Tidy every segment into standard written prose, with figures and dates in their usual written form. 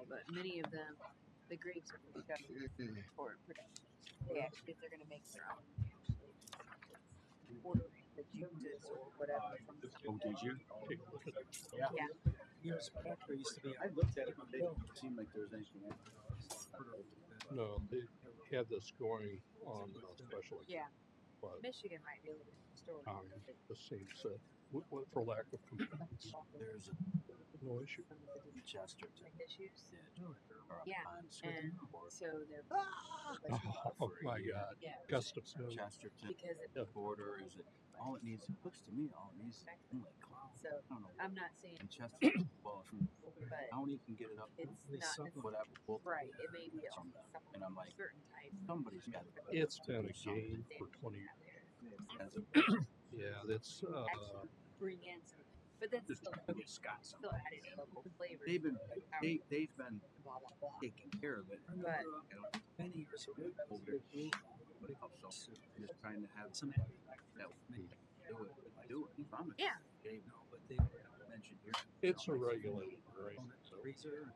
all, but many of them, the grapes are discovered for production. They actually, if they're going to make their own, they actually order the juices or whatever from Oh, did you? yeah. Years back, there used to be. I looked at it, but it didn't seem like there was anything else. No, they had this going on especially. Yeah. But Michigan might be able to store it. the same set, for lack of complaints, There's no issue. a Chesterton. Like issues. Or Yeah. on And so they're Oh my God, yeah. Gustafson. Chesterton. Because it, The border is it? All it needs, looks to me, all it needs is like so I don't know. I'm not saying, In Chesterton, well, from but how you can get it up, it's not whatever. right. It may be From a that. And I'm like, certain type. somebody's got to. It's been a game for 20 years. Yeah, that's Actually bring in some, but that's still added local flavor. They've been blah blah blah. taking care of it. But Many years ago, So just trying to have somebody that would do it. If I'm a yeah. Dave, no, but they mentioned here. it's a regulated grain. freezer.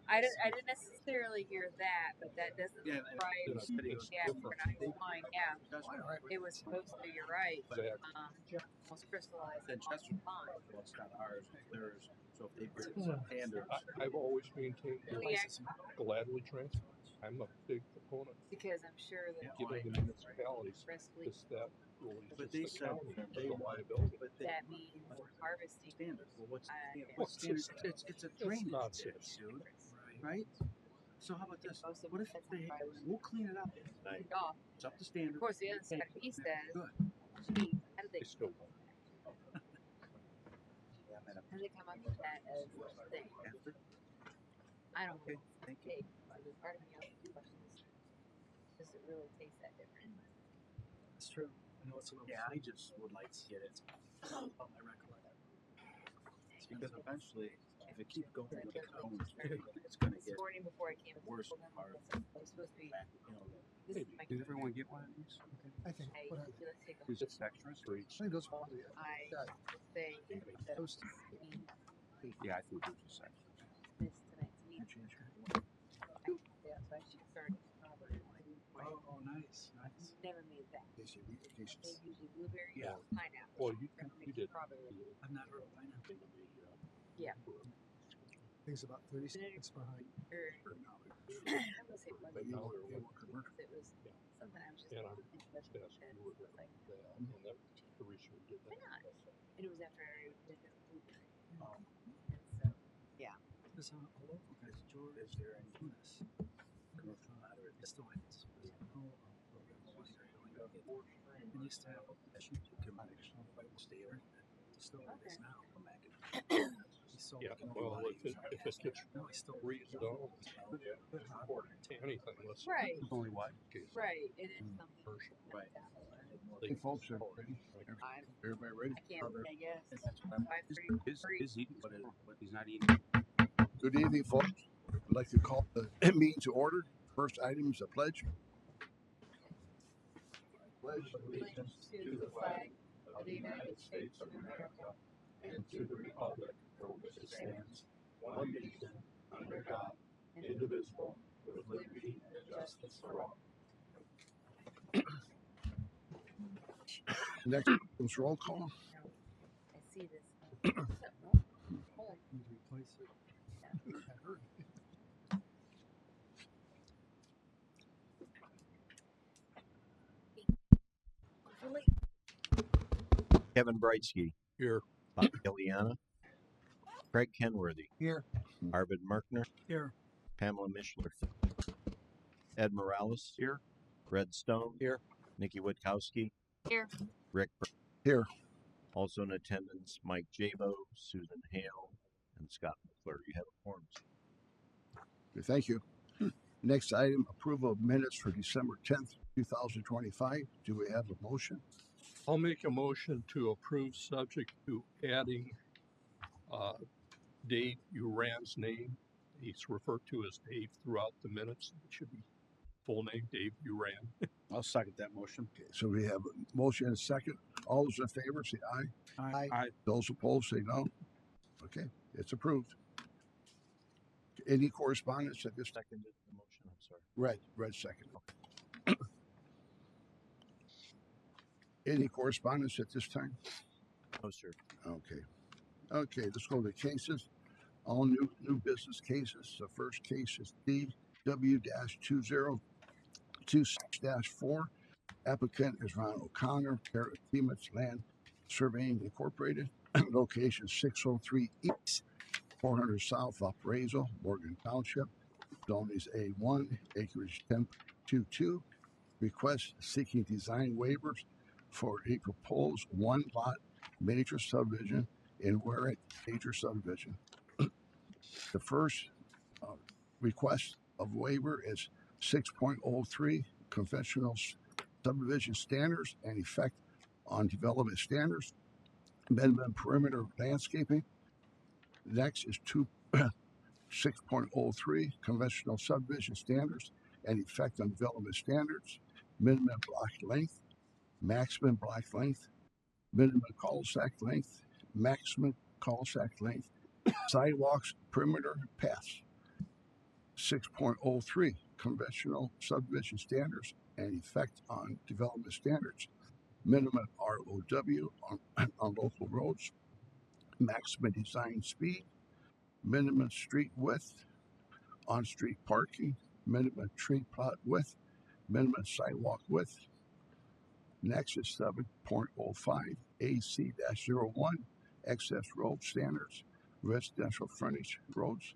I didn't necessarily hear that, but that doesn't surprise It's me. Yeah, different. we're not flying. Yeah, That's right. it was supposed to. You're right. Exactly. Almost crystallized. Then Chester, Fine. well, it's not ours, it's theirs. So if they bring some standards, I've always maintained We actually, gladly transfer. I'm a big proponent because I'm sure that of giving the municipalities Wrestling, this that releases But they the said county they- the liability. but they that means harvesting. standards. Well, what's What's standards? this? It's a drainage nonsense. ditch, dude. Right. Right? So how about this? Most of What if that's they? not right. We'll clean it up. Tonight. Off. It's up to Of standard. course, the other side he says, Good. gee, how did They they still won't. how did they come up with that as a thing? I don't Okay, know. thank you. Hey, part of me asks the questions. Does it really taste that different? It's true. I know it's a little. Yeah, I just would like to get it. I recollect. Because eventually, if it keeps going, it's going to This get morning before I came, worse. it was supposed to be. Back, you know, This is my did everyone get one of these? I think. hey, What let's take a Is it extras? I think those are I say that toast. Yeah, I think those are extras. this tonight's meeting. Yeah, so I should start strawberry wine. Oh, nice, nice. Never made that. They usually blueberry, Yeah. pineapple. Well, you Never made did. strawberry. I've not heard of pineapple. Yeah. Things about 30 seconds behind. Or I would say But it now was they're working. something I was just And I'm interested just in. asking you were Like, that, and that the reason we did why that. not? And it was after I did the blueberry. Um, And so, yeah. There's a local guy, George. Is there any Tunis. It's the way it's. And used to have a shoot stay there? still Okay. is now. Come back and He sold Yeah, it. well, if it gets No, he's still rezoned or to anything, let's. Right. only what? Case Right. It is something. commercial. Right. They- Hey, folks, everybody ready? I can't, I guess. That's what I'm. 5:33. Is eating, but he's not eating. Good evening, folks. I'd like to call the meeting to order. First item is a pledge. Pledge Allegiance to the flag of the United States of America And to the republic for which it stands, one nation, under God, indivisible, with liberty and justice for all. Next is roll call. I see this. Hole. Need to replace it. Really? Kevin Brightsky, Here, Bob Gilliana, Craig Kenworthy, Here. Arvid Merkner, Here. Pamela Mishler, Ed Morales, Here. Red Stone, Here. Nikki Witkowski, Here. Rick, Here. also in attendance, Mike Jabo, Susan Hale, and Scott McClure. You have a form. Okay, thank you. Next item, approval of minutes for December 10th, 2025. Do we have a motion? I'll make a motion to approve subject to adding Dave Uran's name. He's referred to as Dave throughout the minutes. It should be full name, Dave Uran. I'll second that motion. Okay, so we have a motion and a second. All those in favor say aye. Aye. Aye. Those opposed say no. Okay, it's approved. Any correspondence at this time? Seconded the motion, I'm sorry. Red second. Any correspondence at this time? No, sir. Okay. Okay, let's go to cases. All new business cases. The first case is DW-2026-4. Applicant is Ron O'Connor, Timmons Land Surveying Incorporated. Location 603 East, 400 South, Valparaiso, Morgan Township. Zone is A1, acreage 10.22. Request seeking design waivers for a proposed one lot major subdivision in Warwick major subdivision. The first request of waiver is 6.03 conventional subdivision standards and effect on development standards, minimum perimeter landscaping. Next is 6.03 conventional subdivision standards and effect on development standards, minimum block length, maximum block length, minimum cul-de-sac length, maximum cul-de-sac length, sidewalks, perimeter, paths. 6.03 conventional subdivision standards and effect on development standards, minimum ROW on local roads, maximum design speed, minimum street width, on-street parking, minimum tree plot width, minimum sidewalk width. Next is 7.05 AC-01 excess road standards, residential frontage roads.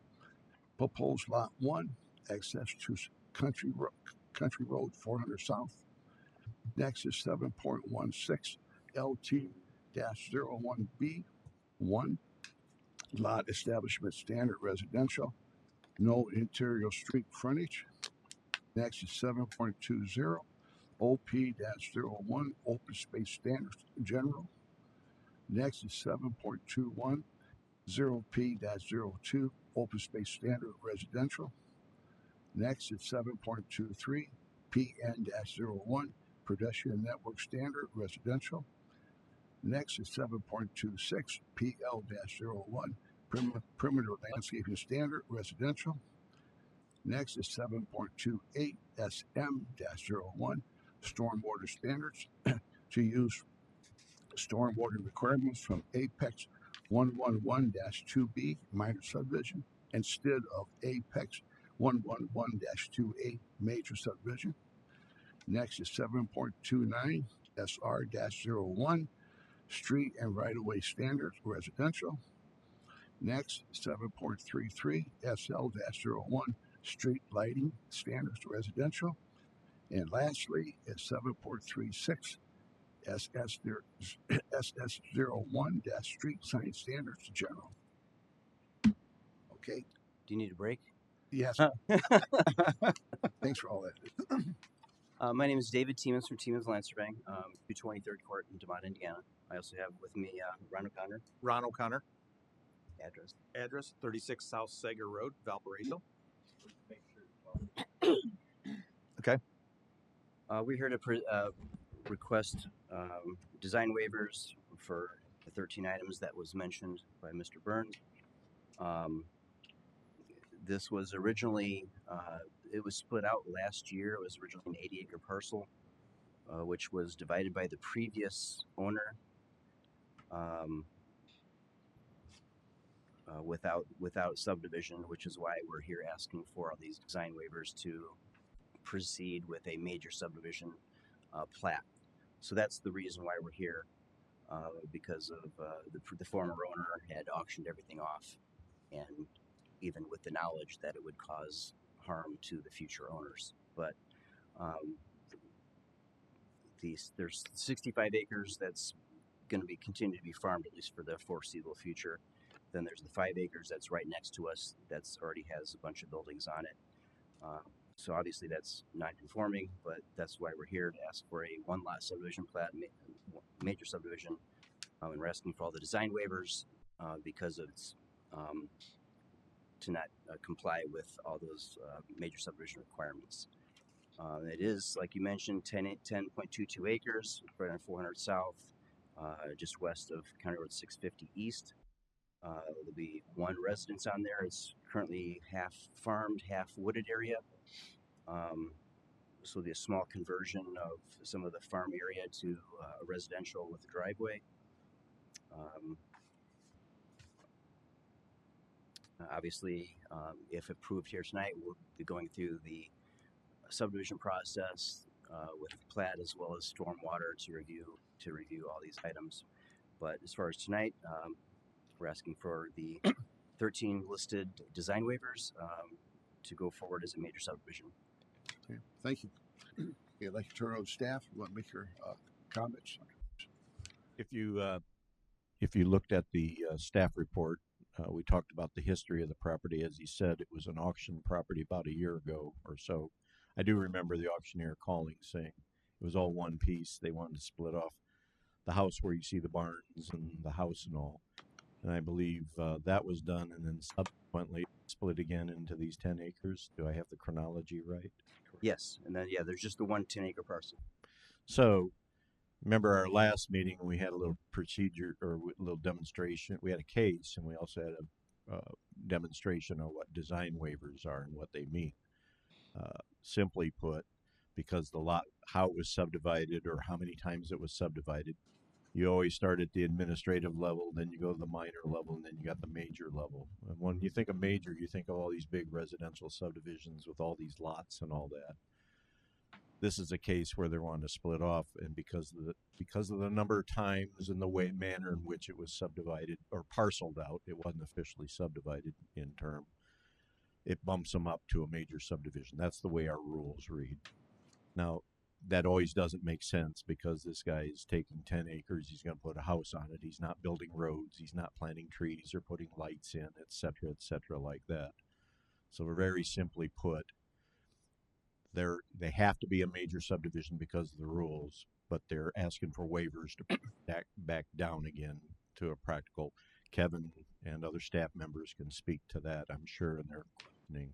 Proposed lot 1, access to country road 400 south. Next is 7.16 LT-01B 1, lot establishment standard residential, no interior street frontage. Next is 7.20 OP-01 open space standards general. Next is 7.21 0P-02 open space standard residential. Next is 7.23 PN-01 pedestrian network standard residential. Next is 7.26 PL-01 perimeter landscaping standard residential. Next is 7.28 SM-01 stormwater standards to use stormwater requirements from Apex 111-2B minor subdivision instead of Apex 111-2A major subdivision. Next is 7.29 SR-01 street and right-of-way standards residential. Next, 7.33 SL-01 street lighting standards residential. And lastly is 7.36 SS01 street sign standards general. Okay. Do you need a break? Yes. Thanks for all that. My name is David Timmons from Timmons Land Surveying, 223rd Court in DeMont, Indiana. I also have with me Ron O'Connor. Ron O'Connor. Address. Address 36 South Sager Road, Valparaiso. Okay. We're here to request design waivers for the 13 items that was mentioned by Mr. Burns. This was originally, it was split out last year. It was originally an 80-acre parcel, which was divided by the previous owner without subdivision, which is why we're here asking for all these design waivers to proceed with a major subdivision plat. So that's the reason why we're here, because of the former owner had auctioned everything off, and even with the knowledge that it would cause harm to the future owners. But there's 65 acres that's going to be continue to be farmed, at least for the foreseeable future. Then there's the 5 acres that's right next to us that's already has a bunch of buildings on it. So obviously that's not conforming, but that's why we're here to ask for a one lot subdivision plat, major subdivision, and we're asking for all the design waivers because it's to not comply with all those major subdivision requirements. It is, like you mentioned, 10.22 acres, right on 400 South, just west of County Road 650 East. There'll be one residence on there. It's currently half farmed, half wooded area. So there'll be a small conversion of some of the farm area to a residential with a driveway. Obviously, if approved here tonight, we'll be going through the subdivision process with plat as well as stormwater to review all these items. But as far as tonight, we're asking for the 13 listed design waivers to go forward as a major subdivision. Okay, thank you. Okay, I'd like to turn over to staff. You want to make your comments? If you looked at the staff report, we talked about the history of the property. As he said, it was an auction property about a year ago or so. I do remember the auctioneer calling, saying it was all one piece. They wanted to split off the house where you see the barns and the house and all. And I believe that was done, and then subsequently split again into these 10 acres. Do I have the chronology right? Yes, and then there's just the 1 10-acre parcel. So, remember our last meeting, we had a little procedure or a little demonstration. We had a case, and we also had a demonstration of what design waivers are and what they mean. Simply put, because the lot, how it was subdivided or how many times it was subdivided, you always start at the administrative level, then you go to the minor level, and then you got the major level. And when you think of major, you think of all these big residential subdivisions with all these lots and all that. This is a case where they're wanting to split off, and because of the number of times and the manner in which it was subdivided or parceled out, it wasn't officially subdivided in term. It bumps them up to a major subdivision. That's the way our rules read. Now, that always doesn't make sense because this guy is taking 10 acres. He's going to put a house on it. He's not building roads. He's not planting trees or putting lights in, et cetera, like that. So we're very simply put, they have to be a major subdivision because of the rules, but they're asking for waivers to back down again to a practical. Kevin and other staff members can speak to that, I'm sure, in their questioning.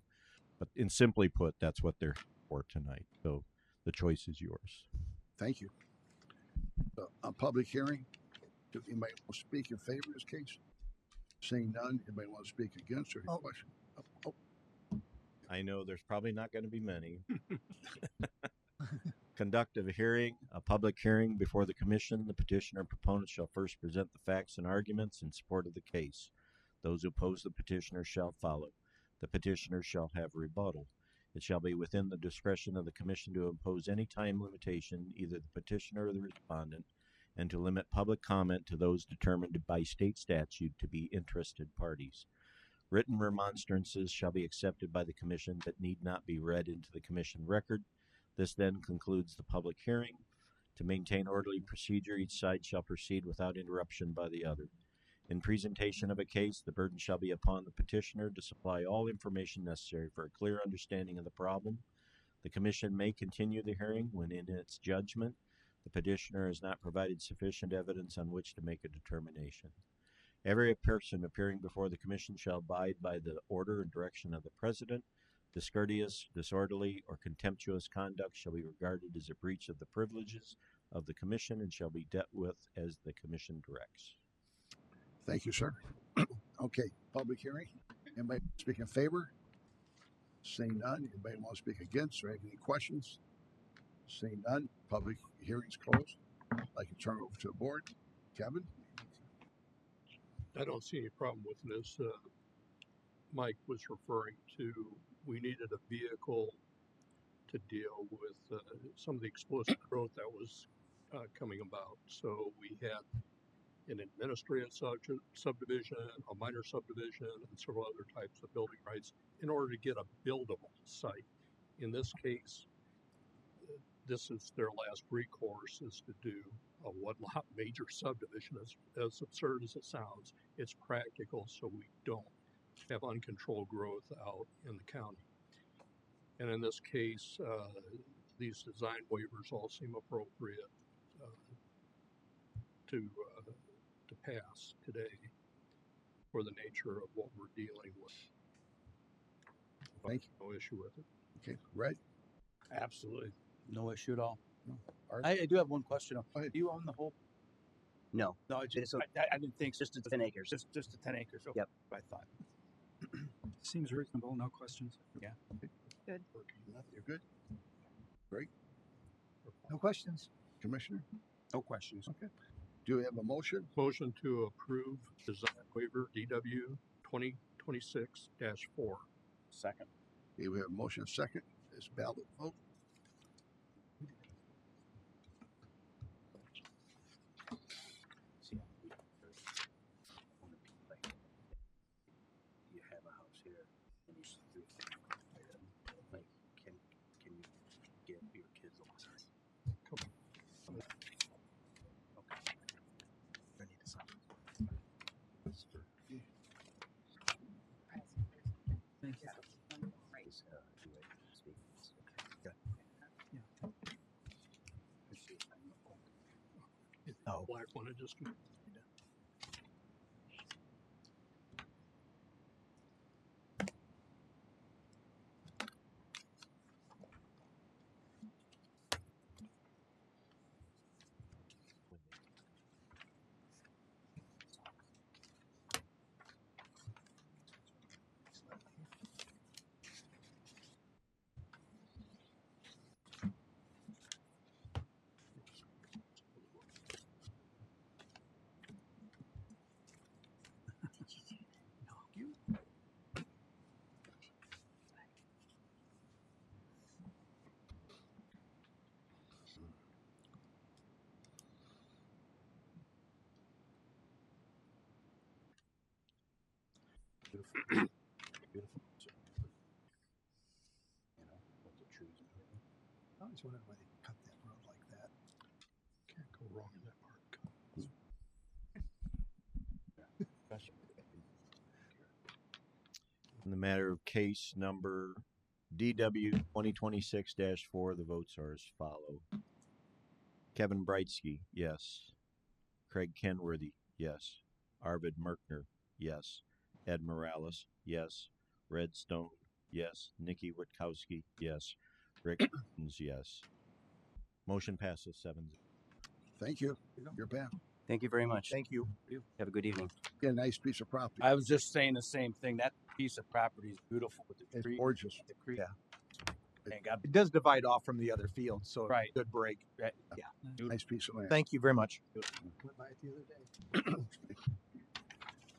But in simply put, that's what they're for tonight. So the choice is yours. Thank you. A public hearing. Do anybody want to speak in favor of this case? Seeing none, anybody want to speak against or any question? I know there's probably not going to be many. Conduct of a public hearing before the commission. The petitioner and proponent shall first present the facts and arguments in support of the case. Those who oppose the petitioner shall follow. The petitioner shall have rebuttal. It shall be within the discretion of the commission to impose any time limitation, either the petitioner or the respondent, and to limit public comment to those determined by state statute to be interested parties. Written remonstrances shall be accepted by the commission but need not be read into the commission record. This then concludes the public hearing. To maintain orderly procedure, each side shall proceed without interruption by the other. In presentation of a case, the burden shall be upon the petitioner to supply all information necessary for a clear understanding of the problem. The commission may continue the hearing when, in its judgment, the petitioner has not provided sufficient evidence on which to make a determination. Every person appearing before the commission shall abide by the order and direction of the president. Discourteous, disorderly, or contemptuous conduct shall be regarded as a breach of the privileges of the commission and shall be dealt with as the commission directs. Thank you, sir. Okay, public hearing. Anybody speak in favor? Seeing none, anybody want to speak against or have any questions? Seeing none, public hearing's closed. I'd like to turn it over to the board. Kevin? I don't see any problem with this. Mike was referring to, we needed a vehicle to deal with some of the explosive growth that was coming about. So we had an administrative subdivision, a minor subdivision, and several other types of building rights in order to get a buildable site. In this case, this is their last recourse, is to do a one-lot major subdivision. As absurd as it sounds, it's practical so we don't have uncontrolled growth out in the county. And in this case, these design waivers all seem appropriate to pass today for the nature of what we're dealing with. Thank you. No issue with it. Okay, Red? Absolutely. No issue at all. No. Art? I do have one question. Go ahead. Do you own the whole No, No, It's a- I didn't think so. just 10 acres. Just the 10 acres. Okay. Yep. I thought. Seems reasonable. No questions. You're good? Great. No questions. Commissioner, No questions. do we have a motion? Motion to approve design waiver DW 2026-4. Second. Okay, we have a motion second. It's ballot vote. You have a house here, and you like, can you get your kids on side? Okay. I need to sign. Thank you. Please, do it. Speak. Oh, black one, I just. Beautiful. Beautiful. You know, with the trees and everything. I always wondered why they cut that road like that. Can't go wrong in that park. In the matter of case number DW 2026-4, the votes are as follow. Kevin Brightsky, yes. Craig Kenworthy, yes. Arvid Merkner, yes. Ed Morales, yes. Red Stone, yes. Nikki Witkowski, yes. Rick Burns, yes. Motion passes 7-0. Thank you. You're back. Thank you very much. Thank you. Have a good evening. Get a nice piece of property. I was just saying the same thing. That piece of property is beautiful with the It's tree. gorgeous. The creek. Yeah. And got It does divide off from the other fields, so Right. good break. Nice piece of land. Thank you very much. Went by it the other day.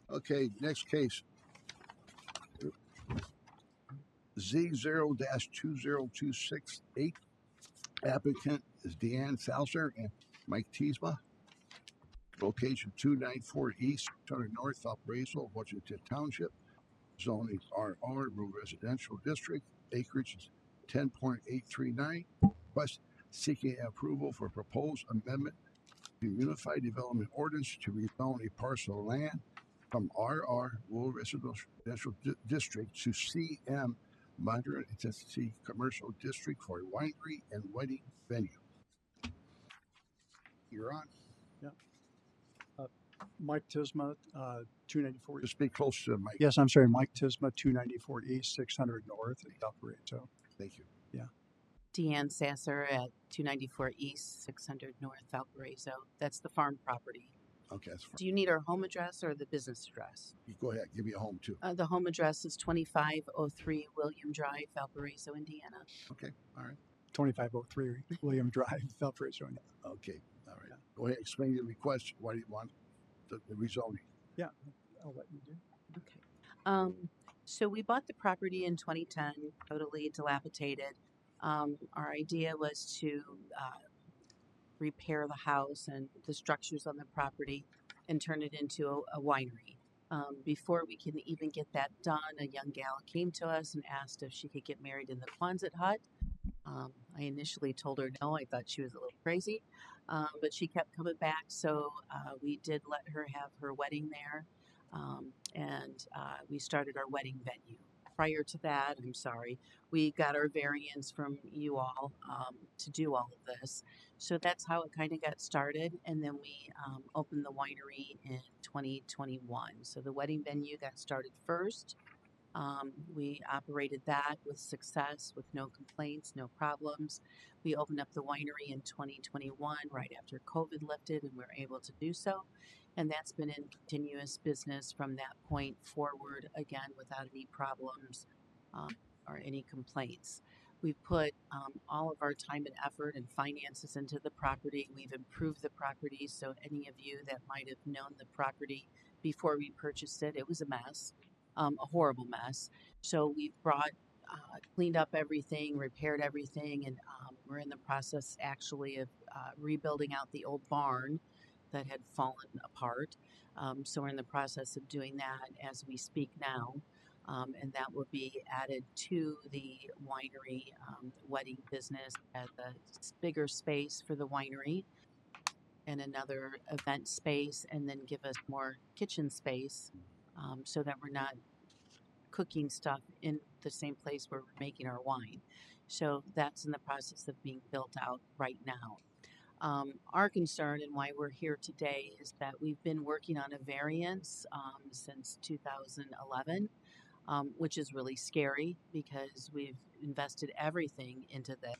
Okay, next case. Z0-20268. Applicant is Deanne Salzer and Mike Teasma. Location 294 East, 600 North, Valparaiso, Washington Township. Zoning RR, Rural Residential District. Acreage is 10.839. Request seeking approval for proposed amendment to Unified Development Ordinance to rezone a parcel of land from RR, Rural Residential District, to CM, Moderate Intensity Commercial District for a winery and wedding venue. You're on. Mike Tisma, 294. Just be close to the mic. Yes, I'm sorry. Mike Tisma, 294 East, 600 North in Valparaiso. Thank you. Deanne Sasser at 294 East, 600 North, Valparaiso. That's the farm property. Okay, that's fine. Do you need our home address or the business address? You go ahead. Give me a home too. The home address is 2503 William Drive, Valparaiso, Indiana. Okay. All right. 2503 William Drive, Valparaiso. Okay. All right. Go ahead. Explain your request. Why do you want the rezoning? I'll let you do. Okay. So we bought the property in 2010, totally dilapidated. Our idea was to repair the house and the structures on the property and turn it into a winery. Before we can even get that done, a young gal came to us and asked if she could get married in the Quonset hut. I initially told her no, I thought she was a little crazy, but she kept coming back, so we did let her have her wedding there, and we started our wedding venue. Prior to that, I'm sorry, we got our variance from you all to do all of this. So that's how it kind of got started, and then we opened the winery in 2021. So the wedding venue got started first. We operated that with success, with no complaints, no problems. We opened up the winery in 2021, right after COVID lifted, and we were able to do so. And that's been in continuous business from that point forward, again, without any problems um, or any complaints. We've put all of our time and effort and finances into the property. We've improved the property. So, any of you that might have known the property before we purchased it, it was a mess, a horrible mess. So, we've cleaned up everything, repaired everything, and we're in the process actually of rebuilding out the old barn that had fallen apart. So, we're in the process of doing that as we speak now. And that will be added to the winery wedding business as a bigger space for the winery and another event space, and then give us more kitchen space so that we're not cooking stuff in the same place where we're making our wine. So that's in the process of being built out right now. Our concern and why we're here today is that we've been working on a variance since 2011, which is really scary because we've invested everything into this.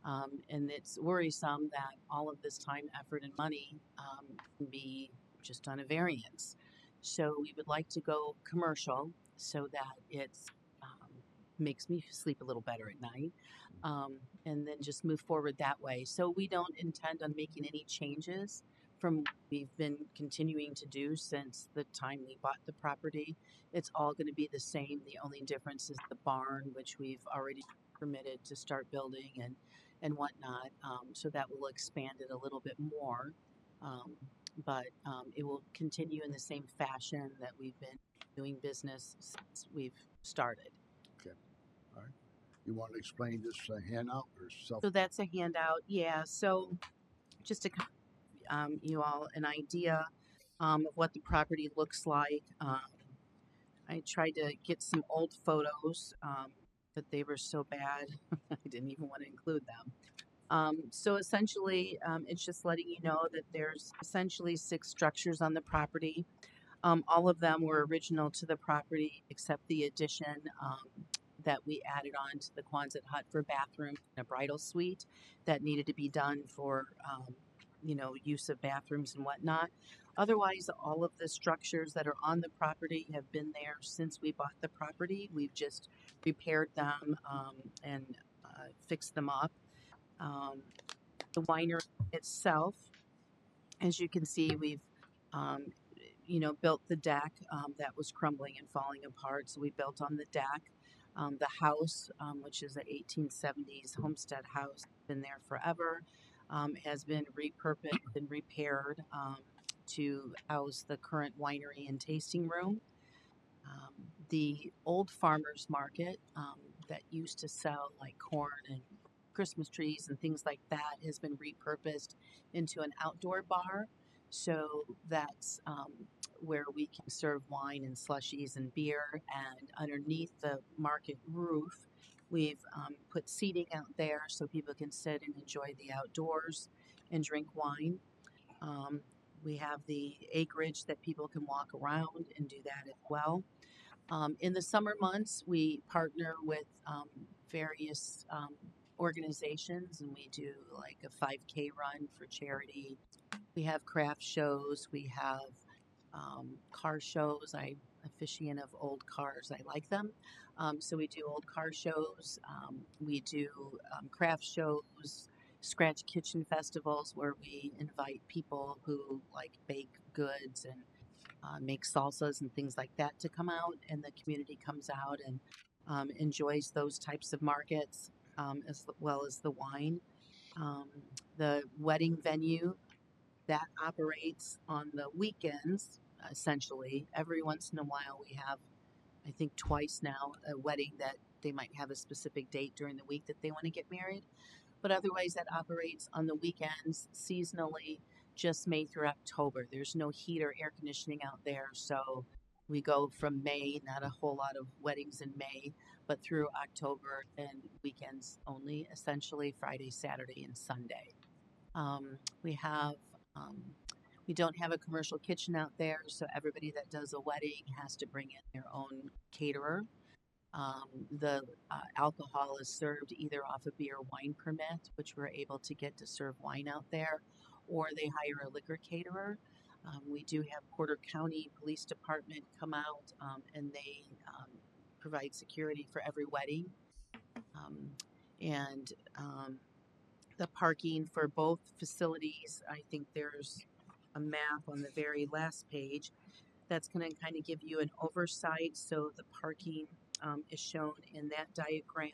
And it's worrisome that all of this time, effort, and money can be just on a variance. So we would like to go commercial so that it's makes me sleep a little better at night, and then just move forward that way. So we don't intend on making any changes from what we've been continuing to do since the time we bought the property. It's all going to be the same. The only difference is the barn, which we've already permitted to start building and whatnot. So that will expand it a little bit more. But it will continue in the same fashion that we've been doing business since we've started. Okay. All right. You want to explain this handout or self? So that's a handout. Yeah. So just to you all an idea of what the property looks like. I tried to get some old photos, but they were so bad, I didn't even want to include them. So essentially, it's just letting you know that there's essentially 6 structures on the property. All of them were original to the property except the addition that we added on to the Quonset hut for bathroom and a bridal suite that needed to be done for, use of bathrooms and whatnot. Otherwise, all of the structures that are on the property have been there since we bought the property. We've just repaired them and fixed them up. Um, the winery itself, as you can see, we've um, built the deck that was crumbling and falling apart. So we built on the deck. The house, which is an 1870s homestead house, been there forever, has been repurposed and repaired to house the current winery and tasting room. The old farmers market that used to sell like corn and Christmas trees and things like that has been repurposed into an outdoor bar. So that's where we can serve wine and slushies and beer. And underneath the market roof, we've put seating out there so people can sit and enjoy the outdoors and drink wine. We have the acreage that people can walk around and do that as well. In the summer months, we partner with various organizations and we do like a 5K run for charity. We have craft shows, we have car shows. I'm a aficionado of old cars, I like them. So we do old car shows, we do craft shows, scratch kitchen festivals where we invite people who like bake goods and make salsas and things like that to come out, and the community comes out and enjoys those types of markets as well as the wine. Um, the wedding venue that operates on the weekends, essentially. Every once in a while, we have, I think, twice now, a wedding that they might have a specific date during the week that they want to get married. But otherwise, that operates on the weekends seasonally, just May through October. There's no heat or air conditioning out there, so we go from May, not a whole lot of weddings in May, but through October and weekends only, essentially Friday, Saturday, and Sunday. We have um, we don't have a commercial kitchen out there, so everybody that does a wedding has to bring in their own caterer. The alcohol is served either off a beer wine permit, which we're able to get to serve wine out there, or they hire a liquor caterer. We do have Porter County Police Department come out and they provide security for every wedding. Um, and the parking for both facilities, I think there's a map on the very last page that's going to kind of give you an oversight. So the parking is shown in that diagram.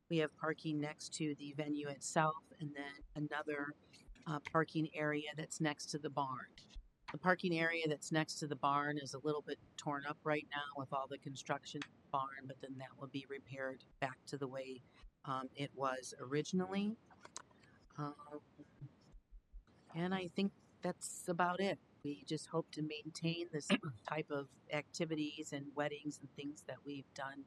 We have parking next to the venue itself, and then another parking area that's next to the barn. The parking area that's next to the barn is a little bit torn up right now with all the construction in the barn, but then that will be repaired back to the way it was originally. Um, and I think that's about it. We just hope to maintain this type of activities and weddings and things that we've done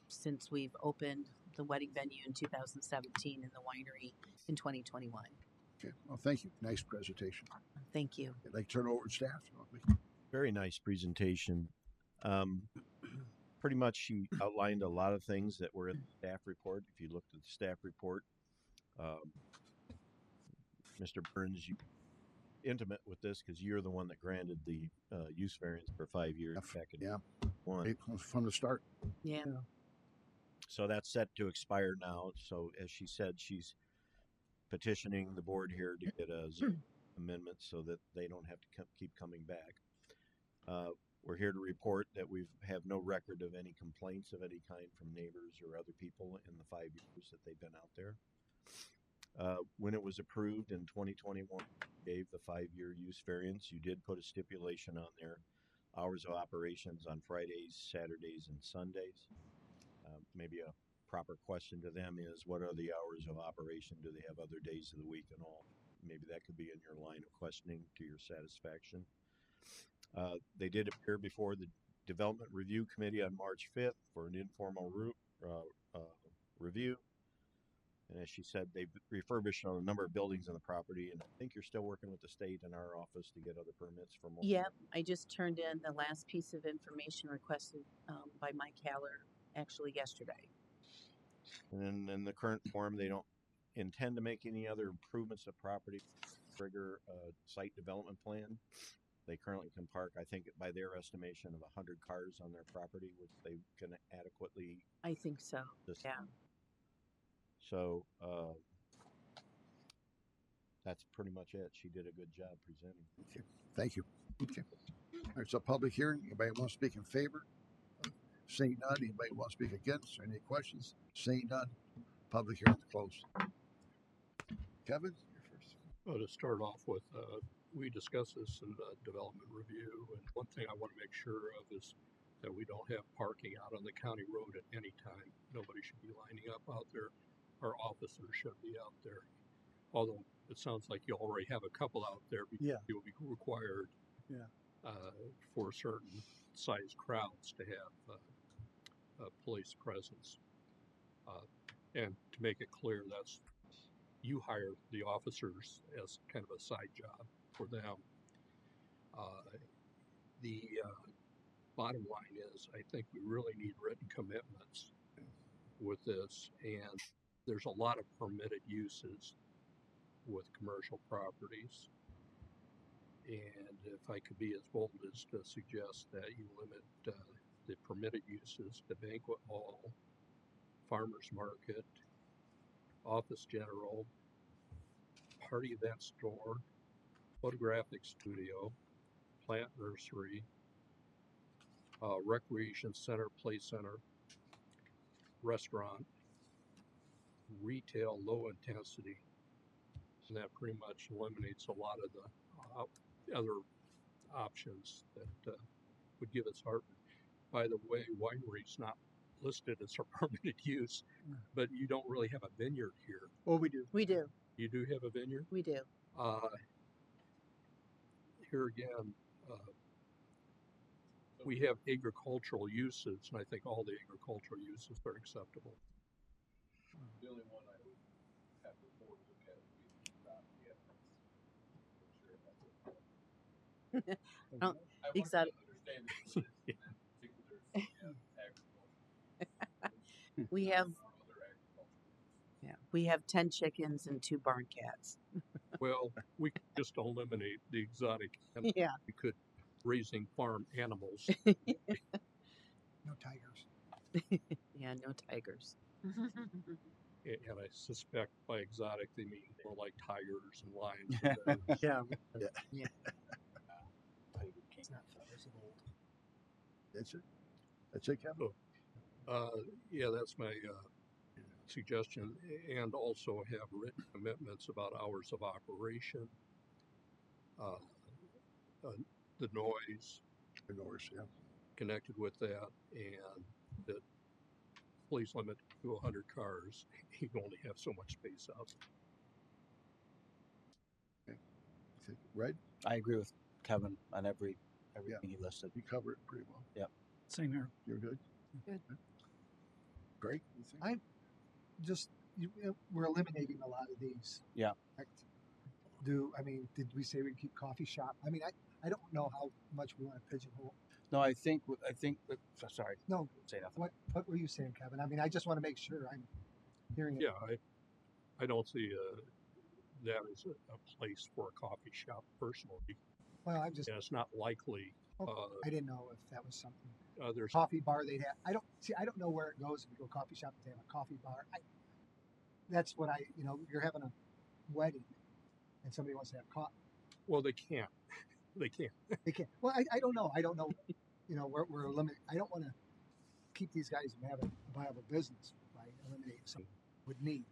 since we've opened the wedding venue in 2017 and the winery in 2021. Okay. Well, thank you. Nice presentation. Thank you. I'd like to turn it over to staff. Very nice presentation. Pretty much she outlined a lot of things that were in the staff report. If you looked at the staff report, Mr. Burns, you intimate with this because you're the one that granted the use variance for 5 years back in one. From the start. Yeah. So that's set to expire now. So as she said, she's petitioning the board here to get a amendment so that they don't have to keep coming back. We're here to report that we have no record of any complaints of any kind from neighbors or other people in the 5 years that they've been out there. When it was approved in 2021, gave the 5-year use variance, you did put a stipulation on there, hours of operations on Fridays, Saturdays, and Sundays. Maybe a proper question to them is, what are the hours of operation? Do they have other days of the week and all? Maybe that could be in your line of questioning to your satisfaction. They did appear before the Development Review Committee on March 5th for an informal review. And as she said, they've refurbished on a number of buildings on the property, and I think you're still working with the state and our office to get other permits for more. Yeah, I just turned in the last piece of information requested by Mike Haller actually yesterday. And in the current form, they don't intend to make any other improvements to property, trigger a site development plan. They currently can park, I think, by their estimation, of 100 cars on their property, which they can adequately. I think so. Yeah. So that's pretty much it. She did a good job presenting. Okay. Thank you. Okay. All right, so public hearing. Anybody want to speak in favor? Seeing none. Anybody want to speak against? Any questions? Seeing none. Public hearing closed. Kevin, you're first. Well, to start off with, we discussed this in the development review, and one thing I want to make sure of is that we don't have parking out on the county road at any time. Nobody should be lining up out there. Our officers should be out there. Although it sounds like you already have a couple out there because you'll be required for certain size crowds to have police presence. And to make it clear, that's you hire the officers as kind of a side job for them. The bottom line is, I think we really need written commitments with this, and there's a lot of permitted uses with commercial properties. And if I could be as bold as to suggest that you limit the permitted uses to banquet hall, farmers market, office general, party event store, photographic studio, plant nursery, recreation center, play center, restaurant, retail low intensity, and that pretty much eliminates a lot of the other options that would give us heartburn. By the way, winery's not listed as a permitted use, but you don't really have a vineyard here. Oh, we do. We do. You do have a vineyard? We do. Here again, we have agricultural uses, and I think all the agricultural uses are acceptable. The only one I would have the board look at would be the property ethics. Oh, I want exactly. to understand the use in that particular agriculture. We have, from other agricultural use. we have 10 chickens and 2 barn cats. Well, we could just eliminate the exotic animals. Yeah. We could raising farm animals. No tigers. Yeah, no tigers. And I suspect by exotic they mean more like tigers and lions. And bears. Yeah. Yeah. It's not feathers of old. That's it. That's it, Kevin. Yeah, that's my suggestion. And also have written commitments about hours of operation, the noise The Norse, yeah. connected with that, and that please limit to 100 cars. You only have so much space out. Red, I agree with Kevin on everything he listed. you covered it pretty well. Yep. Same here. You're good? Good. Greg, you think? Just we're eliminating a lot of these. Yeah. Did we say we'd keep coffee shop? I mean, I don't know how much we want to pigeonhole. No, I think, sorry, No, say nothing. what were you saying, Kevin? I mean, I just want to make sure I'm hearing it. Yeah, I don't see that as a place for a coffee shop personally. Well, I'm just, And it's not likely. I didn't know if that was something. There's Coffee bar they'd have. I don't know where it goes if you go coffee shop if they have a coffee bar. That's what you're having a wedding and somebody wants to have coffee. well, they can't. They can't. They can't. Well, I don't know. I don't know. We're limited. I don't want to keep these guys from having a viable business by eliminating something would need.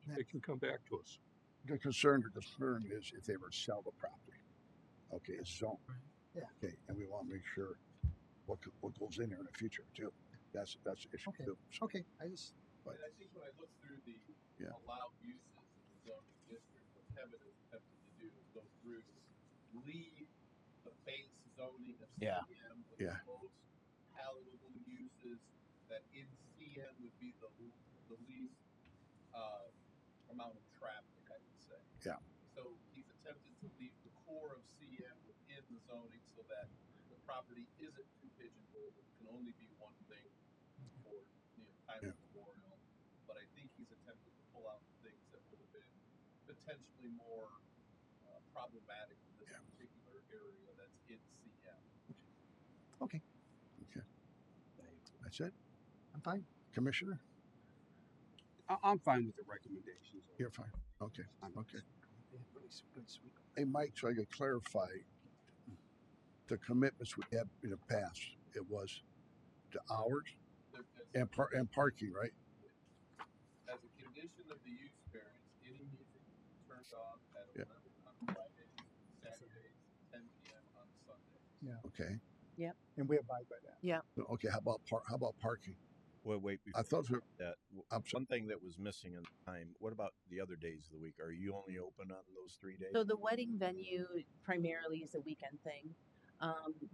They can come back to us. The concern is if they ever sell the property. Okay, it's zoned. Yeah. Okay, and we want to make sure what goes in there in the future too. That's the issue Okay. too. So, Okay, I just And I think when I look through the Yeah. allowed uses in the zoning district, what Kevin is attempting to do is go through, leave the base zoning of Yeah. CM with Yeah. the most palatable uses that in CM would be the least amount of traffic, I would say. Yeah. So he's attempted to leave the core of CM within the zoning so that the property isn't too pigeonholed. It can only be one thing for time memorial. But I think he's attempted to pull out things that would have been potentially more problematic in this particular area that's in CM. okay. that's it. I'm fine. Commissioner, I'm fine with the recommendations. you're fine. Okay. Okay. They have really good sweet. Hey, Mike, so I could clarify the commitments we had in the past. It was the hours and parking, right? As a condition of the use variance, any music turned off at Yeah. 11 on Fridays, Saturdays, 10 p.m. on Sundays. Yeah. Okay. And we abide by that. Okay. How about parking? Well, wait. I thought we- that I'm sorry. one thing that was missing in the time. What about the other days of the week? Are you only open on those 3 days? So the wedding venue primarily is a weekend thing.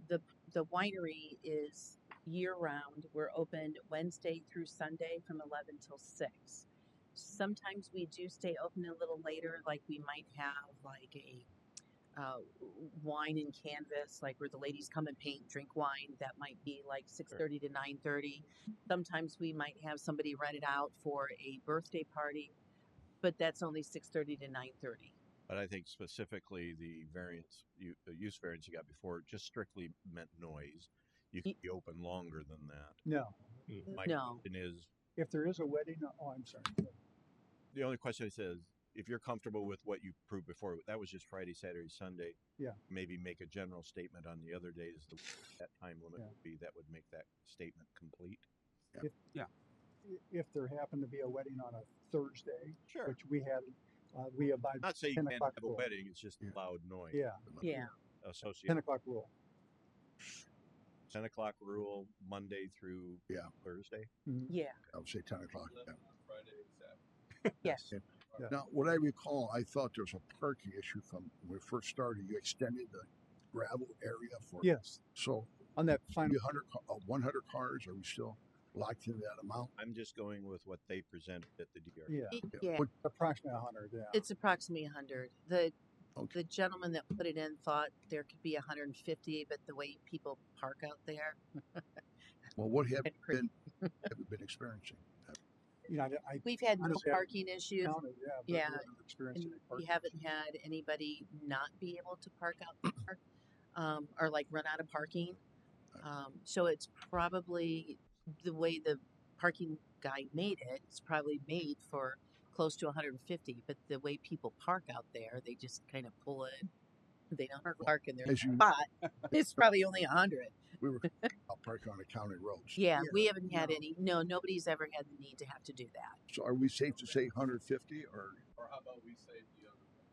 The winery is year round. We're open Wednesday through Sunday from 11 till 6. Sometimes we do stay open a little later, like we might have like a wine and canvas, like where the ladies come and paint, drink wine. That might be like 6:30 to 9:30. Sometimes we might have somebody rent it out for a birthday party, but that's only 6:30 to 9:30. But I think specifically the use variance you got before, just strictly meant noise. You can be open longer than that. No. My No. question is, If there is a wedding, I'm sorry. the only question I said is, if you're comfortable with what you proved before, that was just Friday, Saturday, Sunday. Yeah. Maybe make a general statement on the other days. That time limit Yeah. would be, that would make that statement complete. If there happened to be a wedding on a Thursday, Sure. which we had, we abide Not saying you 10 can't o'clock have a rule. wedding, it's just Yeah. loud noise. Yeah, Yeah. 10 Associated. o'clock rule. 10 o'clock rule, Monday through Yeah. Thursday. Yeah. I would say 10 o'clock. 11 on Friday, Saturday. Yes. Yeah. Now, what I recall, I thought there was a parking issue from when we first started. You extended the gravel area for. Yes, So, on that final, 100 cars, are we still locked into that amount? I'm just going with what they presented at the DR. yeah, Yeah. What- approximately 100, yeah. It's approximately 100. Okay. The gentleman that put it in thought there could be 150, but the way people park out there, Well, what have it's pretty- been have you been experiencing? You know, I We've had no honestly haven't parking issues. counted, yeah, but Yeah, we haven't experienced and any we parking. haven't had anybody not be able to park out there, or like run out of parking. So it's probably the way the parking guy made it, it's probably made for close to 150, but the way people park out there, they just kind of pull in. They don't park in their As you, spot. It's probably only 100. we were out parking on the county roads. Yeah, Yeah, we haven't had no. any. No, nobody's ever had the need to have to do that. So are we safe to say 150 or? Or how about we say the other way?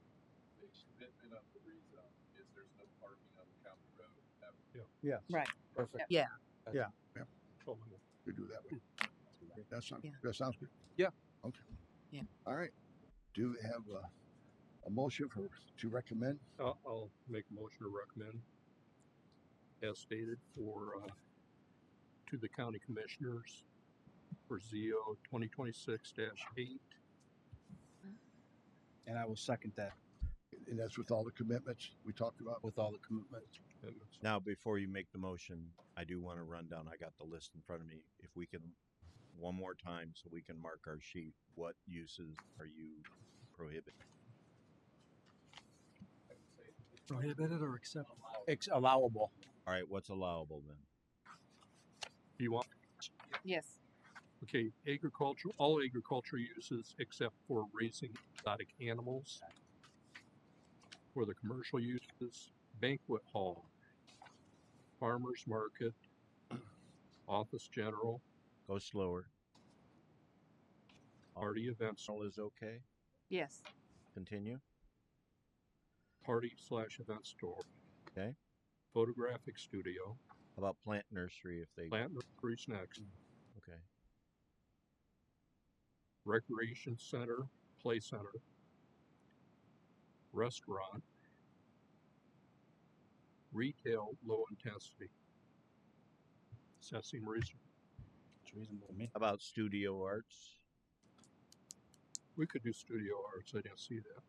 The commitment of the rezone is there's no parking on the county road ever. Yes. Right. Perfect. Yeah. Totally. We do that way. That sounds, Yeah. that sounds good. Yeah. Okay. Yeah. All right. Do we have a motion to recommend? I'll make a motion to recommend, as stated, to the county commissioners for ZO 2026-8. And I will second that And that's with all the commitments we talked about? with all the commitments. Now, before you make the motion, I do want to run down, I got the list in front of me. If we can, one more time, so we can mark our sheet, what uses are you prohibiting? Prohibited or accepted? Allowable. All right, what's allowable then? Do you want, Yes. okay, all agricultural uses except for raising exotic animals. For the commercial uses, banquet hall, farmer's market, office general, Go slower. party events, All is okay. Yes. Continue. party/event store, Okay. photographic studio, How about plant nursery if they, plant nursery's next, okay. recreation center, play center, restaurant, retail low intensity. Does that seem reasonable? It's reasonable to me. How about studio arts? We could do studio arts. I didn't see that.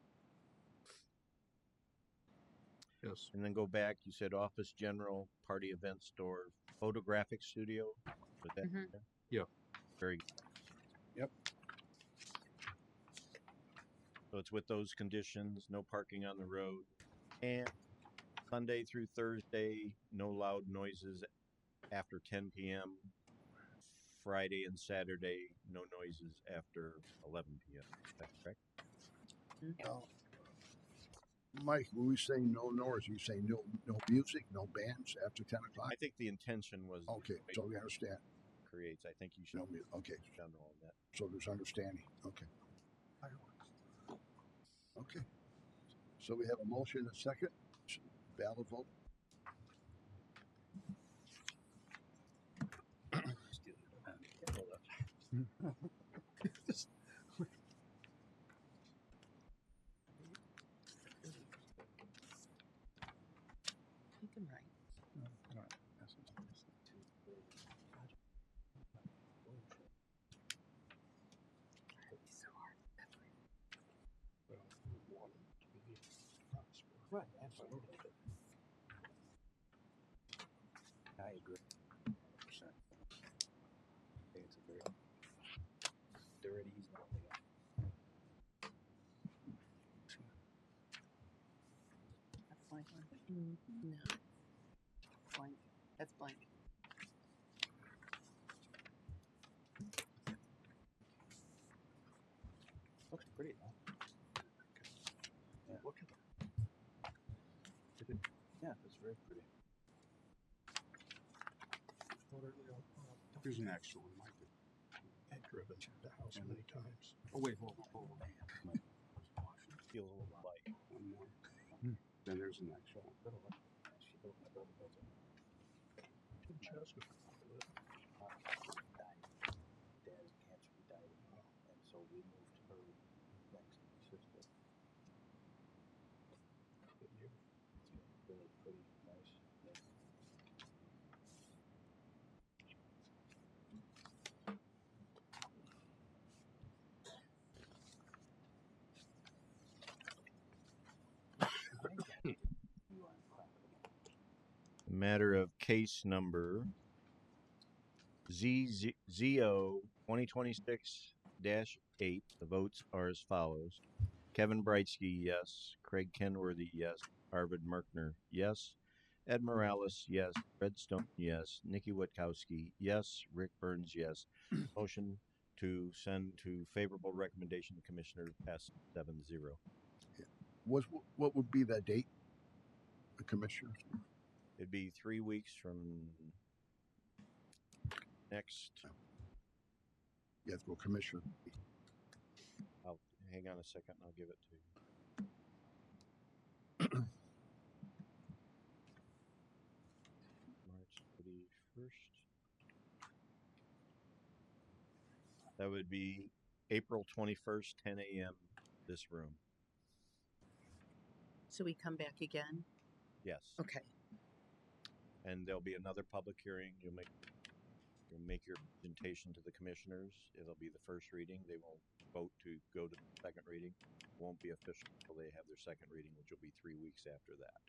Yes. And then go back, you said office general, party event store, photographic studio? Was that? Mhm. there? Yeah. Very good. Yep. So it's with those conditions, no parking on the road. And Sunday through Thursday, no loud noises after 10 p.m. Friday and Saturday, no noises after 11 p.m. Is that correct? Mike, when we say no noise, you say no music, no bands after 10 o'clock? I think the intention was Okay, so we understand. creates. I think you should No music. Okay, general on that. so there's understanding. Okay. Okay. So we have a motion and a second. Valid vote. I think I'm right. Right, absolutely. I agree. 100%. I think it's a very dirty easement. That's blank one. No. Blank. That's blank. Looks pretty though. Yeah. Look at Yeah, it's very pretty. Here's an actual one, Mike. I've driven the house many times. Oh, wait, hold on. Feel a little light. One more. Then there's an actual one. Chestnut. Dad had cancer, he died, and so we moved her next to my sister. Really pretty, nice. Yeah. Matter of case number ZO 2026-8. The votes are as follows. Kevin Brightsky, yes. Craig Kenworthy, yes. Arvid Merkner, yes. Ed Morales, yes. Red Stone, yes. Nikki Witkowski, yes. Rick Burns, yes. Motion to send to favorable recommendation to commissioners pass 7-0. What would be that date, the commissioner? It'd be 3 weeks from next. You have to go commissioner. I'll hang on a second. I'll give it to you. March 31st. That would be April 21st, 10 a.m. This room. So we come back again? Yes. Okay. And there'll be another public hearing. You'll make your presentation to the commissioners. It'll be the first reading. They will vote to go to the second reading. It won't be official until they have their second reading, which will be 3 weeks after that.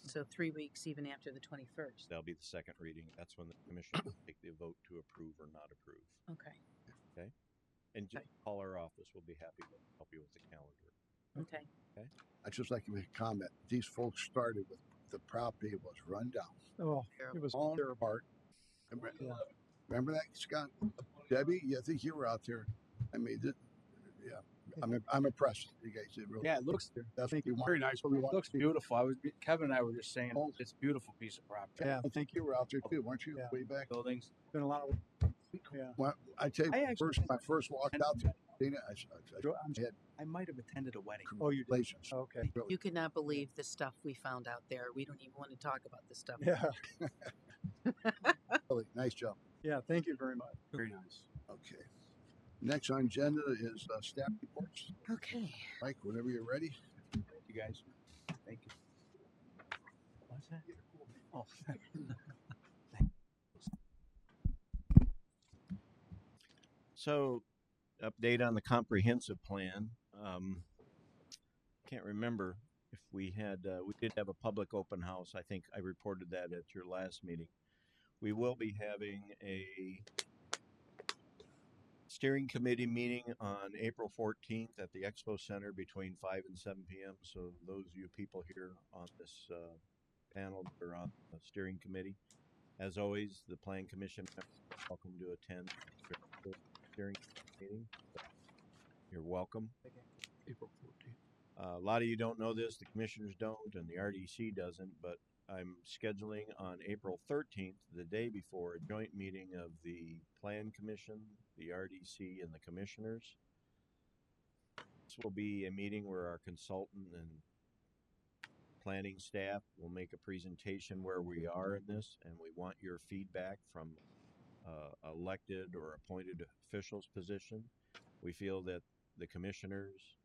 So 3 weeks even after the 21st. That'll be the second reading. That's when the commission will take the vote to approve or not approve. Okay. Okay? And just call our office. We'll be happy to help you with the calendar. Okay. Okay? I'd just like to make a comment. These folks started with the property was run down. Oh, it was All terrible. apart. Remember that, Scott? Debbie, I think you were out there. I mean, yeah, I'm impressed. You guys did really. Yeah, it looks That's what we want. Very nice. What we it want. looks beautiful. Kevin and I were just saying Oh. it's a beautiful piece of property. Yeah. I think you were out there too, weren't you? Yeah. Way back. Buildings. Been a lot of. Yeah. Well, I tell you, I actually- when I first walked out there, Dana, I had I might have attended a wedding. Oh, you did. congratulations. Okay. Really. You could not believe the stuff we found out there. We don't even want to talk about the stuff. Yeah. Really nice job. Yeah. Thank you very much. Very nice. Okay. Next on agenda is staff reports. Okay. Mike, whenever you're ready. You guys. Thank you. What's that? Oh. So, update on the comprehensive plan. Can't remember if we had, we did have a public open house. I think I reported that at your last meeting. We will be having a steering committee meeting on April 14th at the Expo Center between 5 and 7 p.m. So those of you people here on this panel that are on the steering committee, as always, the Plan Commission members are welcome to attend the steering meeting. You're welcome. April 14th. A lot of you don't know this, the commissioners don't, and the RDC doesn't, but I'm scheduling on April 13th, the day before, a joint meeting of the Plan Commission, the RDC, and the commissioners. This will be a meeting where our consultant and planning staff will make a presentation where we are in this, and we want your feedback from elected or appointed officials position. We feel that the commissioners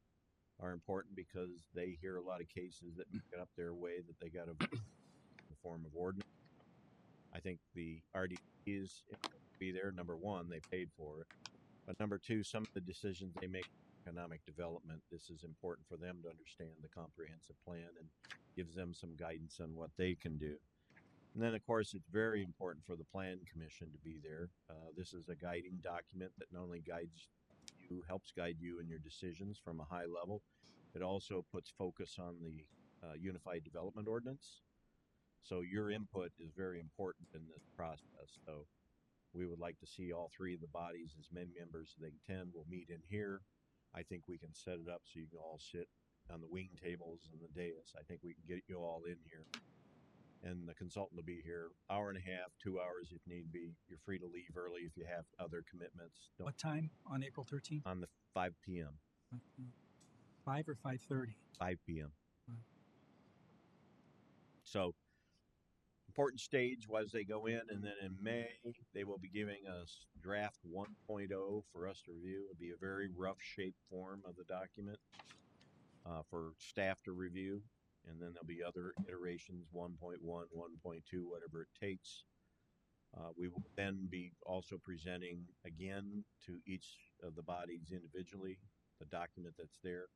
are important because they hear a lot of cases that get up their way that they got to vote in the form of ordinance. I think the RDC is be there. Number one, they paid for it, but number two, some of the decisions they make in economic development, this is important for them to understand the comprehensive plan and gives them some guidance on what they can do. And then, of course, it's very important for the Plan Commission to be there. This is a guiding document that not only guides you, helps guide you in your decisions from a high level, it also puts focus on the Unified Development Ordinance. So your input is very important in this process. So we would like to see all three of the bodies, as many members as they can. We'll meet in here. I think we can set it up so you can all sit on the wing tables and the dais. I think we can get you all in here. And the consultant will be here hour and a half, 2 hours if need be. You're free to leave early if you have other commitments. What time on April 13th? On the 5 p.m. 5 or 5:30? 5 p.m. Right. So, important stage was they go in, and then in May, they will be giving us draft 1.0 for us to review. It'll be a very rough shape form of the document for staff to review. And then there'll be other iterations, 1.1, 1.2, whatever it takes. We will then be also presenting again to each of the bodies individually the document that's there.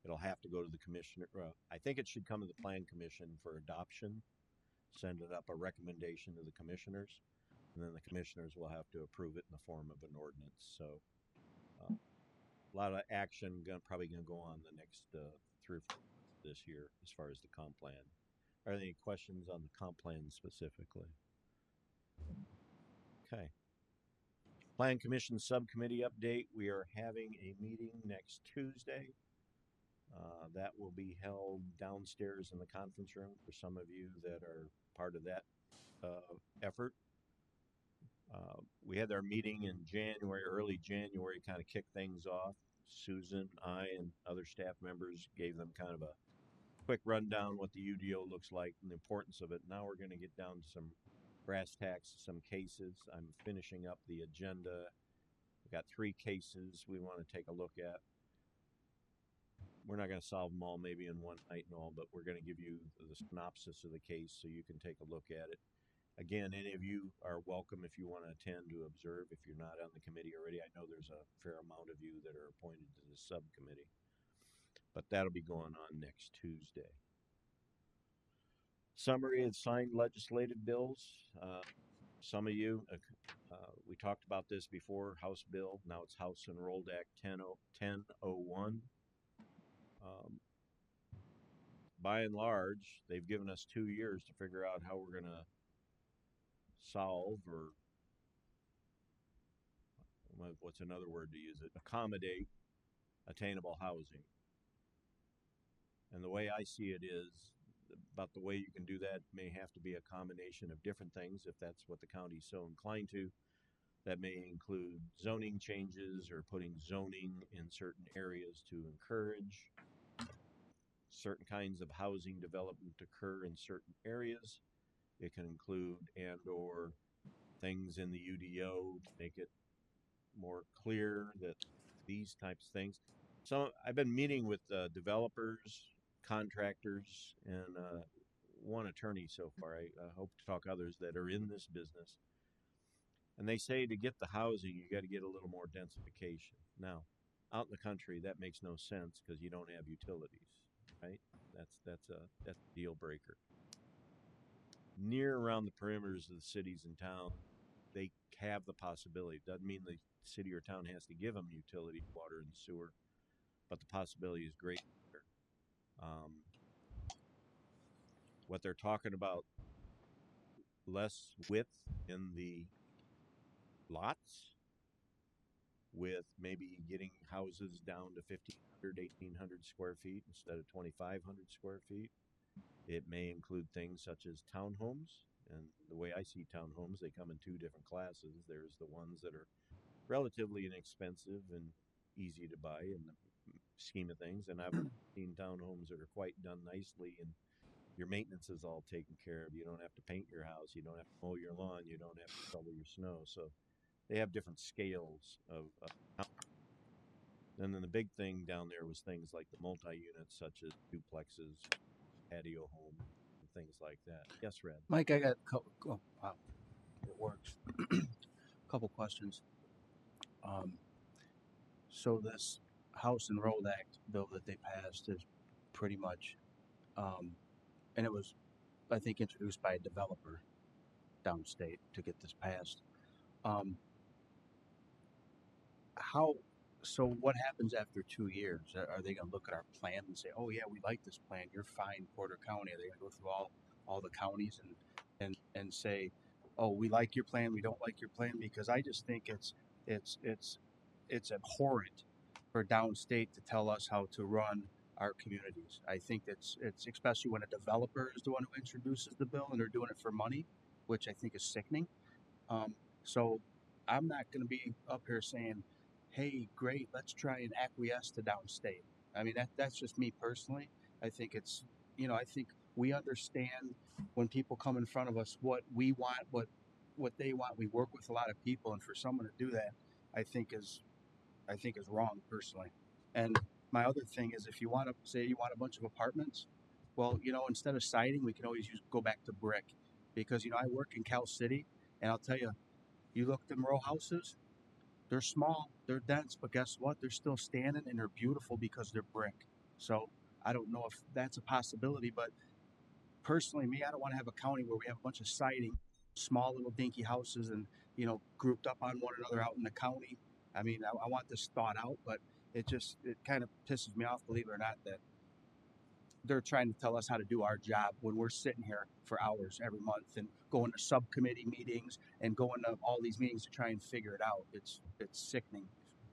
It'll have to go to the commissioner. I think it should come to the Plan Commission for adoption. Send it up a recommendation to the commissioners. and then the commissioners will have to approve it in the form of an ordinance. So a lot of action probably gonna go on the next 3 or 4 this year as far as the comp plan. Are there any questions on the comp plan specifically? Okay. Plan Commission Subcommittee update. We are having a meeting next Tuesday. That will be held downstairs in the conference room for some of you that are part of that effort. We had our meeting in January, early January, kind of kicked things off. Susan, I, and other staff members gave them kind of a quick rundown what the UDO looks like and the importance of it. Now we're going to get down to some brass tacks, some cases. I'm finishing up the agenda. We've got 3 cases we want to take a look at. We're not going to solve them all maybe in one night and all, but we're going to give you the synopsis of the case so you can take a look at it. Again, any of you are welcome if you want to attend to observe. If you're not on the committee already, I know there's a fair amount of you that are appointed to the subcommittee, but that'll be going on next Tuesday. Summary of signed legislative bills. Some of you, we talked about this before, House bill. Now it's House Enrolled Act 1001. By and large, they've given us 2 years to figure out how we're going to solve, or what's another word to use it, accommodate attainable housing. And the way I see it is, about the way you can do that may have to be a combination of different things if that's what the county's so inclined to. That may include zoning changes or putting zoning in certain areas to encourage certain kinds of housing development to occur in certain areas. It can include and or things in the UDO to make it more clear that these types of things. So I've been meeting with developers, contractors, and one attorney so far. I hope to talk others that are in this business. And they say to get the housing, you got to get a little more densification. Now, out in the country, that makes no sense because you don't have utilities, right? That's a deal breaker. Near around the perimeters of the cities and towns, they have the possibility. Doesn't mean the city or town has to give them utility, water, and sewer, but the possibility is great. What they're talking about, less width in the lots, with maybe getting houses down to 1,500, 1,800 square feet instead of 2,500 square feet. It may include things such as townhomes. And the way I see townhomes, they come in 2 different classes. There's the ones that are relatively inexpensive and easy to buy in the scheme of things. And I've seen townhomes that are quite done nicely, and your maintenance is all taken care of. You don't have to paint your house. You don't have to mow your lawn. You don't have to shovel your snow. So they have different scales of and then the big thing down there was things like the multi-units, such as duplexes, patio home, and things like that. Yes, Red? Mike, I got a couple. Oh, wow, it works. Couple questions. So this House Enrolled Act bill that they passed is pretty much, and it was, I think, introduced by a developer downstate to get this passed. How? So what happens after 2 years? Are they going to look at our plan and say, "Oh yeah, we like this plan. You're fine, Porter County"? Are they going to go through all the counties and say, "Oh, we like your plan. We don't like your plan"? Because I just think it's abhorrent for downstate to tell us how to run our communities. I think it's especially when a developer is the one who introduces the bill and they're doing it for money, which I think is sickening. So I'm not going to be up here saying, "Hey, great, let's try and acquiesce to downstate." I mean, that's just me personally. I think it's, I think we understand when people come in front of us what we want, what they want. We work with a lot of people, and for someone to do that, I think is wrong personally. And my other thing is, if you want to say you want a bunch of apartments, well, instead of siding, we can always go back to brick, because I work in Cal City, and I'll tell you, you look at them row houses, they're small, they're dense, but guess what? They're still standing and they're beautiful because they're brick. So I don't know if that's a possibility, but personally, me, I don't want to have a county where we have a bunch of siding small little dinky houses and, you know, grouped up on one another out in the county. I mean, I want this thought out, but it kind of pisses me off, believe it or not, that they're trying to tell us how to do our job when we're sitting here for hours every month and going to subcommittee meetings and going to all these meetings to try and figure it out. It's sickening,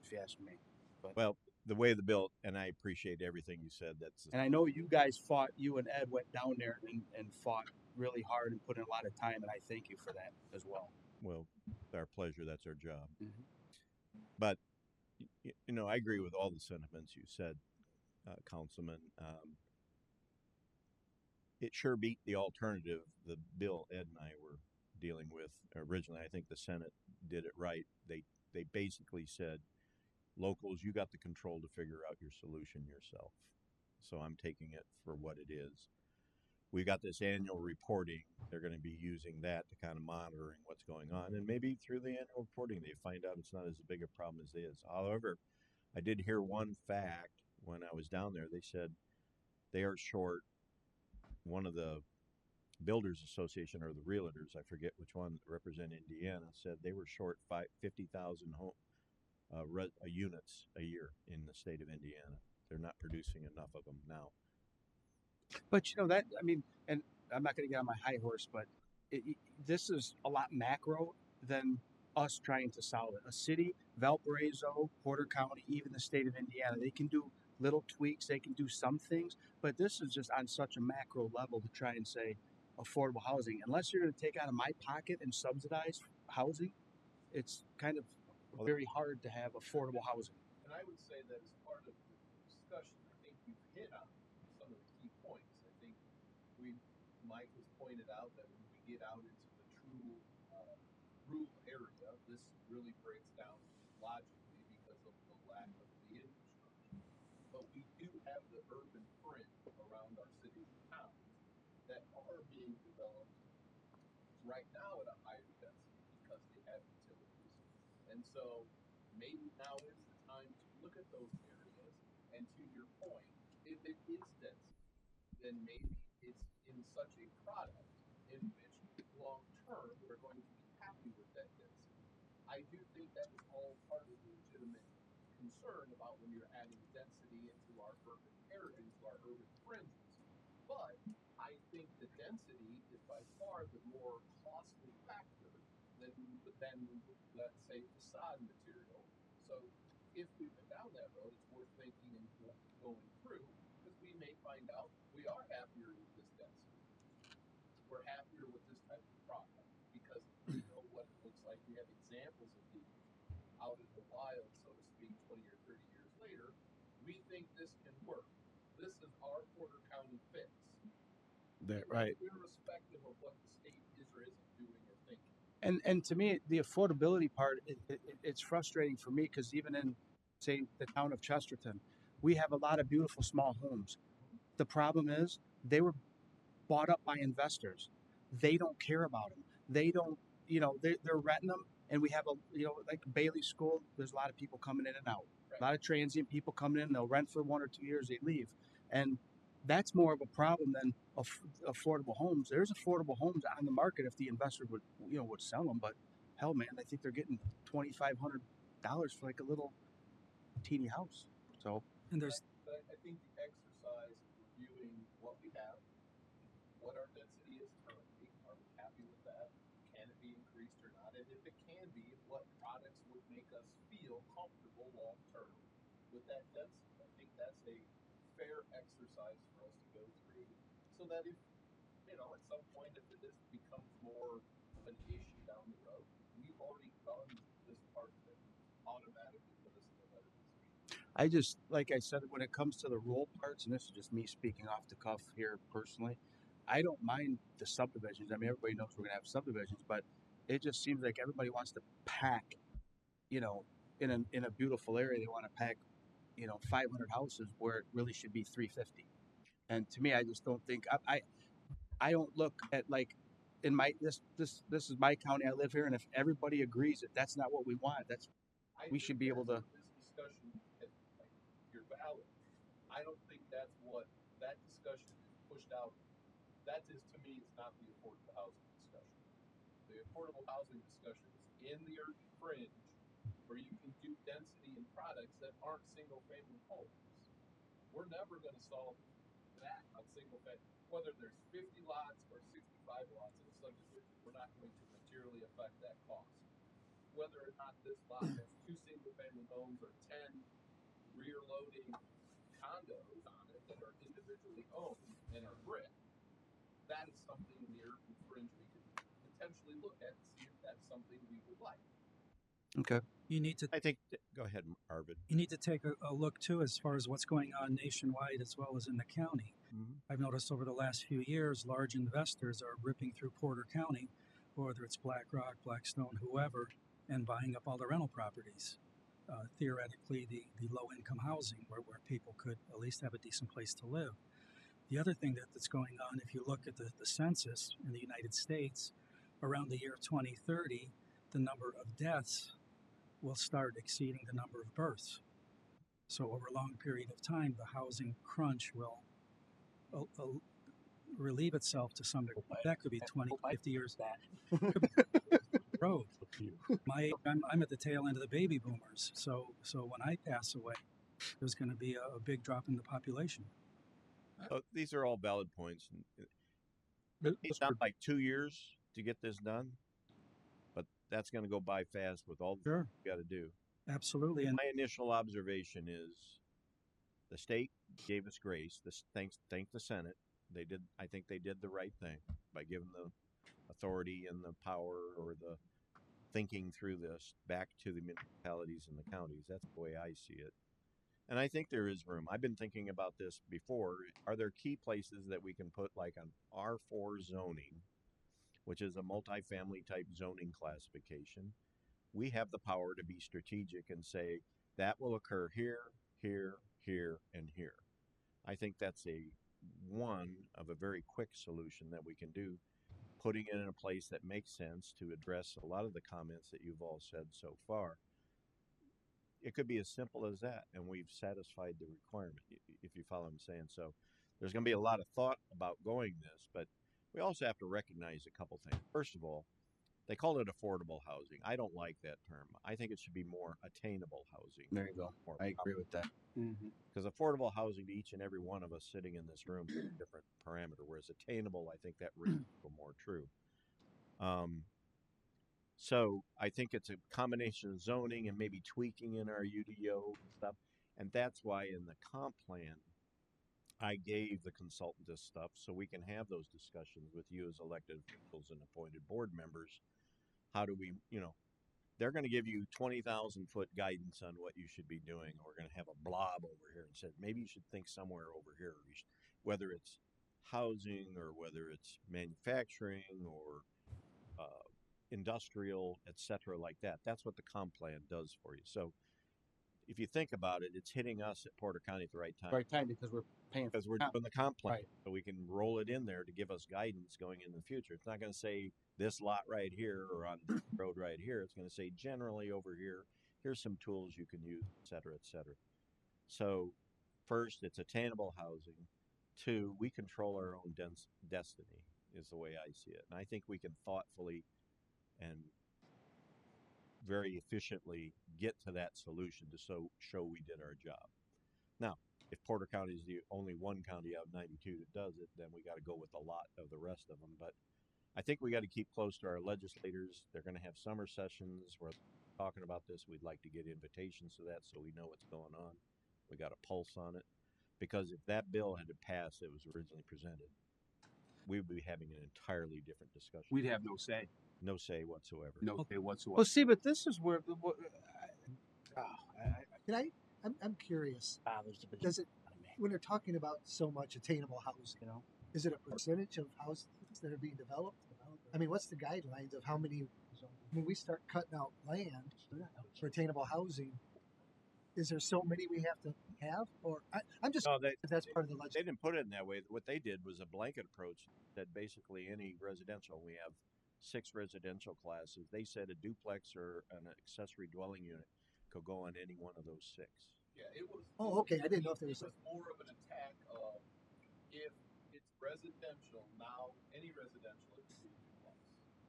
if you ask me. But Well, the way the bill, and I appreciate everything you said. and I know you guys fought. You and Ed went down there and fought really hard and put in a lot of time, and I thank you for that as well. Well, it's our pleasure. That's our job. Mhm. But you know, I agree with all the sentiments you said, Councilman. It sure beat the alternative, the bill Ed and I were dealing with originally. I think the Senate did it right. They basically said, locals, you got the control to figure out your solution yourself. So I'm taking it for what it is. We got this annual reporting. They're going to be using that to kind of monitoring what's going on, and maybe through the annual reporting they find out it's not as big a problem as it is. However, I did hear one fact when I was down there. They said they are short one of the builders association or the realtors, I forget which one that represent Indiana, said they were short 50,000 units a year in the state of Indiana. They're not producing enough of them now. But you know that, I mean, and I'm not going to get on my high horse, but this is a lot macro than us trying to solve it. A city, Valparaiso, Porter County, even the state of Indiana, they can do little tweaks, they can do some things, but this is just on such a macro level to try and say affordable housing. Unless you're going to take out of my pocket and subsidize housing, it's kind of very hard to have affordable housing. And I would say that as part of the discussion, I think you've hit on some of the key points. I think Mike has pointed out that when we get out into the true rural area, this really breaks down logically because of the lack of the infrastructure. But we do have the urban print around our cities and towns that are being developed right now at a higher density because they have utilities. And so maybe now is the time to look at those areas. And to your point, if it is density, then maybe it's in such a product in which long term we're going to be happy with that density. I do think that is all part of the legitimate concern about when you're adding density into our urban area, into our urban fringes. But I think the density is by far the more costly factor than let's say facade material. So if we went down that road, it's worth thinking and going through because we may find out we are happier with this density. We're happier with this type of product because we know what it looks like. We have examples of these out in the wild, so to speak, 20 or 30 years later. We think this can work. This is our Porter County fix. That right. Irrespective of what the state is or isn't doing or thinking. And to me, the affordability part, it's frustrating for me because even in, say, the town of Chesterton, we have a lot of beautiful small homes. The problem is they were bought up by investors. They don't care about them. They don't, you know, they're renting them. And we have like Bailey School, there's a lot of people coming in and out. A lot of transient people coming in, they'll rent for 1 or 2 years, they leave. And that's more of a problem than affordable homes. There's affordable homes on the market if the investor would sell them. But hell, man, I think they're getting $2,500 for like a little teeny house. So, And there's But I think the exercise of reviewing what we have, what our density is currently, are we happy with that? Can it be increased or not? And if it can be, what products would make us feel comfortable long term with that density? I think that's a fair exercise for us to go through so that if, at some point, if this becomes more of an issue down the road, we've already done this part of it, automatically put us in a better position. I just, like I said, when it comes to the rural parts, and this is just me speaking off the cuff here personally, I don't mind the subdivisions. I mean, everybody knows we're going to have subdivisions, but it just seems like everybody wants to pack, in a beautiful area, they want to pack, 500 houses where it really should be 350. And to me, I just don't think I don't look at like in my this is my county. I live here, and if everybody agrees that that's not what we want, we should be able to. This discussion, you're valid. I don't think that's what that discussion is pushed out. That is, to me, it's not the affordable housing discussion. The affordable housing discussions in the urban fringe where you can do density and products that aren't single family homes. We're never going to solve that on single family. Whether there's 50 lots or 65 lots in a subdivision, we're not going to materially affect that cost. Whether or not this lot has 2 single family homes or 10 rear loading condos on it that are individually owned and are brick, that is something in the urban fringe we could potentially look at and see if that's something we would like. Okay. You need to I think, go ahead, Arvid. you need to take a look too as far as what's going on nationwide as well as in the county. I've noticed over the last few years, large investors are ripping through Porter County, whether it's BlackRock, Blackstone, whoever, and buying up all the rental properties. Theoretically, the low-income housing where people could at least have a decent place to live. The other thing that's going on, if you look at the census in the United States, around the year 2030, the number of deaths will start exceeding the number of births. So over a long period of time, the housing crunch will relieve itself to some degree. That could be 20, 50 years road. I'm at the tail end of the baby boomers. So when I pass away, there's going to be a big drop in the population. These are all valid points. It's Mr. not like 2 years to get this done, but that's going to go by fast with all the Sure, things you got to do. absolutely. And My initial observation is the state gave us grace. Thank the Senate. They did. I think they did the right thing by giving the authority and the power or the thinking through this back to the municipalities and the counties. That's the way I see it. And I think there is room. I've been thinking about this before. Are there key places that we can put like an R4 zoning, which is a multifamily type zoning classification? We have the power to be strategic and say that will occur here, here, here, and here. I think that's one of a very quick solution that we can do, putting it in a place that makes sense to address a lot of the comments that you've all said so far. It could be as simple as that, and we've satisfied the requirement, if you follow what I'm saying. So there's going to be a lot of thought about going this, but we also have to recognize a couple things. First of all, they call it affordable housing. I don't like that term. I think it should be more attainable housing. There you go. I agree with that. Because affordable housing to each and every one of us sitting in this room is a different parameter, whereas attainable, I think that rings a little more true. So I think it's a combination of zoning and maybe tweaking in our UDO stuff. And that's why in the comp plan, I gave the consultant this stuff so we can have those discussions with you as elected officials and appointed board members. How do we, they're going to give you 20,000 foot guidance on what you should be doing. We're going to have a blob over here and said, maybe you should think somewhere over here, whether it's housing or whether it's manufacturing or industrial, etc., like that. That's what the comp plan does for you. So if you think about it, it's hitting us at Porter County at the right time. Right time because we're paying for Because we're doing the comp plan, Right. so we can roll it in there to give us guidance going into the future. It's not going to say this lot right here or on this road right here. It's going to say generally over here, here's some tools you can use, et cetera, et cetera. So first, it's attainable housing. Two, we control our own destiny is the way I see it. And I think we can thoughtfully and very efficiently get to that solution to show we did our job. Now, if Porter County is the only one county out of 92 that does it, then we got to go with a lot of the rest of them. But I think we got to keep close to our legislators. They're going to have summer sessions where they're talking about this. We'd like to get invitations to that so we know what's going on. We got a pulse on it. Because if that bill had to pass that was originally presented, we would be having an entirely different discussion. We'd have no say. No say whatsoever. No say whatsoever. Well, see, but this is where I'm curious. bothers the Does it, when they're talking about so much attainable housing, is it a percentage of houses that are being developed? I mean, what's the guidelines of how many, when we start cutting out land for attainable housing, is there so many we have to have? Or I'm just, No, that's part of the they legislation. didn't put it in that way. What they did was a blanket approach that basically any residential, we have 6 residential classes. They said a duplex or an accessory dwelling unit could go on any one of those 6. Yeah, it was. Oh, okay. I didn't know if there It was was more of an attack of if it's residential now, any residential it could be a duplex.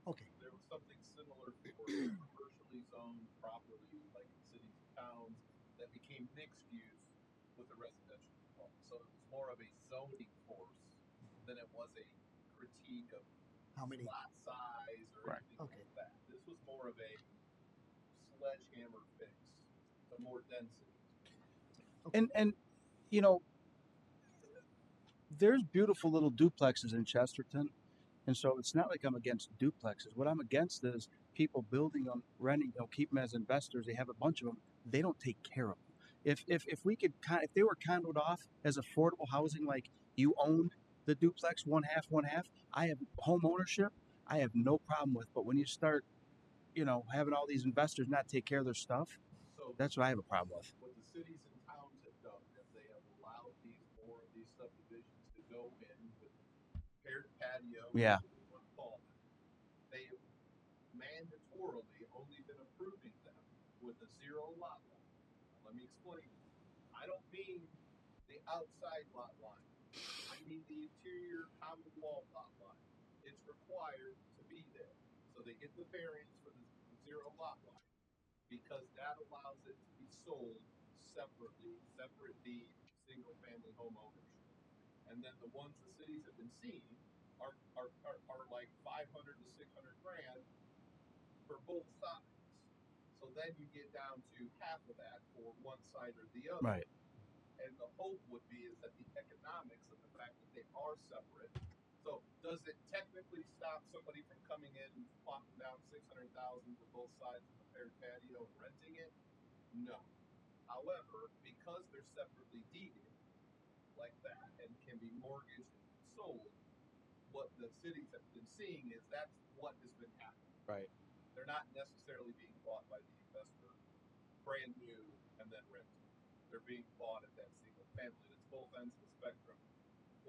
Okay. There was something similar for commercially zoned property, like in cities and towns, that became mixed use with a residential component. So it was more of a zoning force than it was a critique of How many? lot size or Right. anything Okay. like that. This was more of a sledgehammer fix to more density. And you know, there's beautiful little duplexes in Chesterton, and so it's not like I'm against duplexes. What I'm against is people building them, renting, keep them as investors. They have a bunch of them. They don't take care of them. If we could if they were condoed off as affordable housing, like you owned the duplex, one half, one half. I have home ownership. I have no problem with. But when you start, having all these investors not take care of their stuff, So that's what I have a problem with. what the cities and towns have done is they have allowed more of these subdivisions to go in with paired patio, Yeah. whatever you want to call it. They have mandatorily only been approving them with a zero lot line. Now, let me explain. I don't mean the outside lot line. I mean the interior common wall lot line. It's required to be there. So they get the variance for the zero lot line because that allows it to be sold separately, separate deed, single family home ownership. And then the ones the cities have been seeing are like 500 to 600 grand for both sides. So then you get down to half of that for one side or the other. Right. And the hope would be is that the economics of the fact that they are separate. So does it technically stop somebody from coming in and plopping down 600,000 for both sides of the paired patio and renting it? No. However, because they're separately deeded like that and can be mortgaged and sold, what the cities have been seeing is that's what has been happening. Right. They're not necessarily being bought by the investor brand new and then rented. They're being bought at that single family. It's both ends of the spectrum,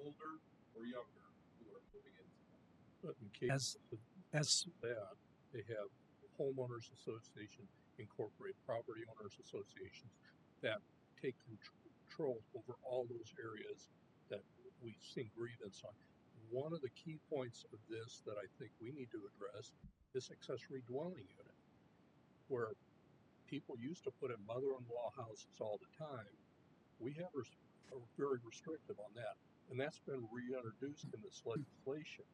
older or younger, who are moving into that. But in case As of as that, they have homeowners association, incorporate property owners associations that take control over all those areas that we've seen grievance on. One of the key points of this that I think we need to address is accessory dwelling unit, where people used to put in mother-in-law houses all the time. We are very restrictive on that, and that's been reintroduced in this legislation.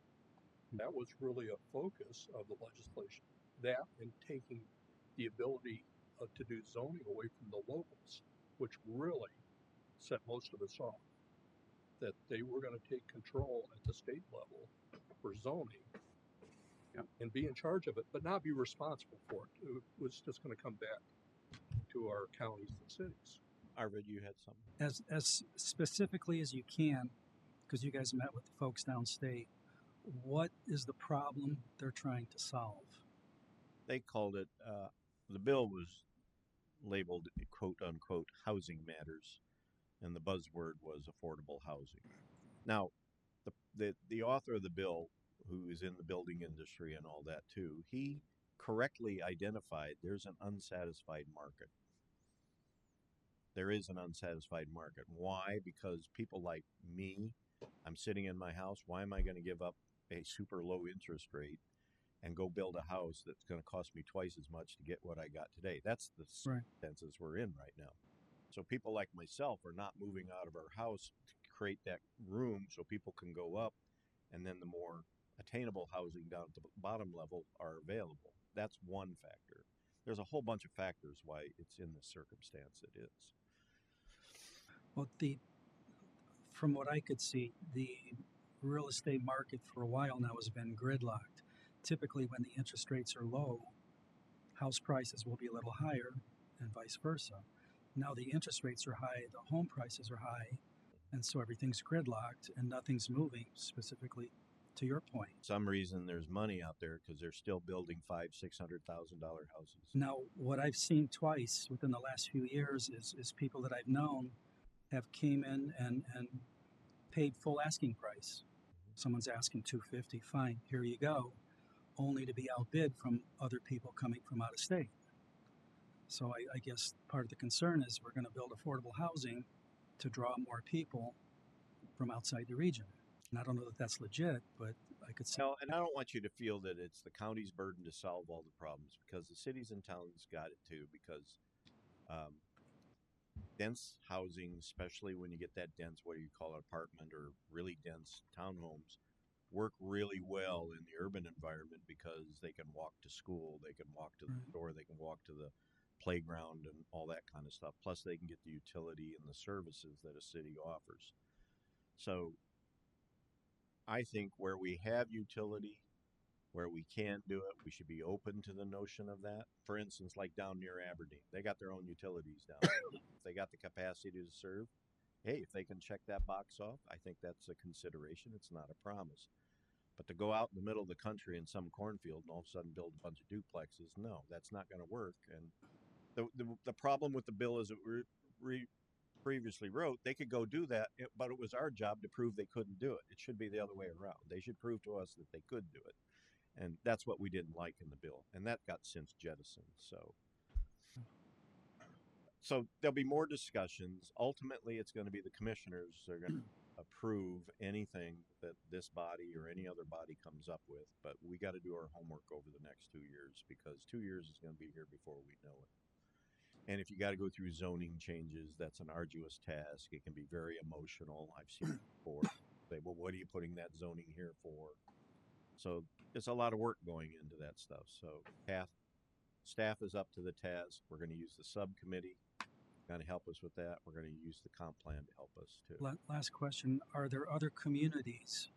That was really a focus of the legislation. That and taking the ability to do zoning away from the locals, which really set most of us off. That they were going to take control at the state level for zoning Yep. and be in charge of it, but not be responsible for it. It was just going to come back to our counties and cities. Arvid, you had something? as specifically as you can, because you guys met with the folks downstate. What is the problem they're trying to solve? They called it, the bill was labeled quote unquote housing matters, and the buzzword was affordable housing. Now, the author of the bill, who is in the building industry and all that too, he correctly identified there's an unsatisfied market. There is an unsatisfied market. Why? Because people like me, I'm sitting in my house. Why am I going to give up a super low interest rate and go build a house that's going to cost me twice as much to get what I got today? That's the Right. circumstances we're in right now. So people like myself are not moving out of our house to create that room so people can go up, and then the more attainable housing down at the bottom level are available. That's one factor. There's a whole bunch of factors why it's in the circumstance it is. Well, from what I could see, the real estate market for a while now has been gridlocked. Typically, when the interest rates are low, house prices will be a little higher, and vice versa. Now the interest rates are high, the home prices are high, and so everything's gridlocked and nothing's moving. Specifically, to your point. Some reason there's money out there because they're still building $500,000-$600,000 houses. Now, what I've seen twice within the last few years is people that I've known have came in and paid full asking price. Someone's asking $250, fine, here you go, only to be outbid from other people coming from out of state. So I guess part of the concern is we're going to build affordable housing to draw more people from outside the region. And I don't know that that's legit, but I could see. Well, and I don't want you to feel that it's the county's burden to solve all the problems, because the cities and towns got it too. Because um, dense housing, especially when you get that dense, what do you call it, apartment or really dense townhomes, work really well in the urban environment because they can walk to school, they can walk to the Right. store, they can walk to the playground and all that kind of stuff. Plus, they can get the utility and the services that a city offers. So, I think where we have utility, where we can do it, we should be open to the notion of that. For instance, like down near Aberdeen, they got their own utilities down there. If they got the capacity to serve, hey, if they can check that box off, I think that's a consideration. It's not a promise. But to go out in the middle of the country in some cornfield and all of a sudden build a bunch of duplexes, no, that's not going to work. And the problem with the bill is it previously wrote, they could go do that, but it was our job to prove they couldn't do it. It should be the other way around. They should prove to us that they could do it. And that's what we didn't like in the bill. And that got since jettisoned. So there'll be more discussions. Ultimately, it's going to be the commissioners that are going to approve anything that this body or any other body comes up with. But we got to do our homework over the next 2 years, because 2 years is going to be here before we know it. And if you got to go through zoning changes, that's an arduous task. It can be very emotional. I've seen it before. Say, well, what are you putting that zoning here for? So it's a lot of work going into that stuff. So staff is up to the task. We're going to use the subcommittee, going to help us with that. We're going to use the comp plan to help us too. Last question: are there other communities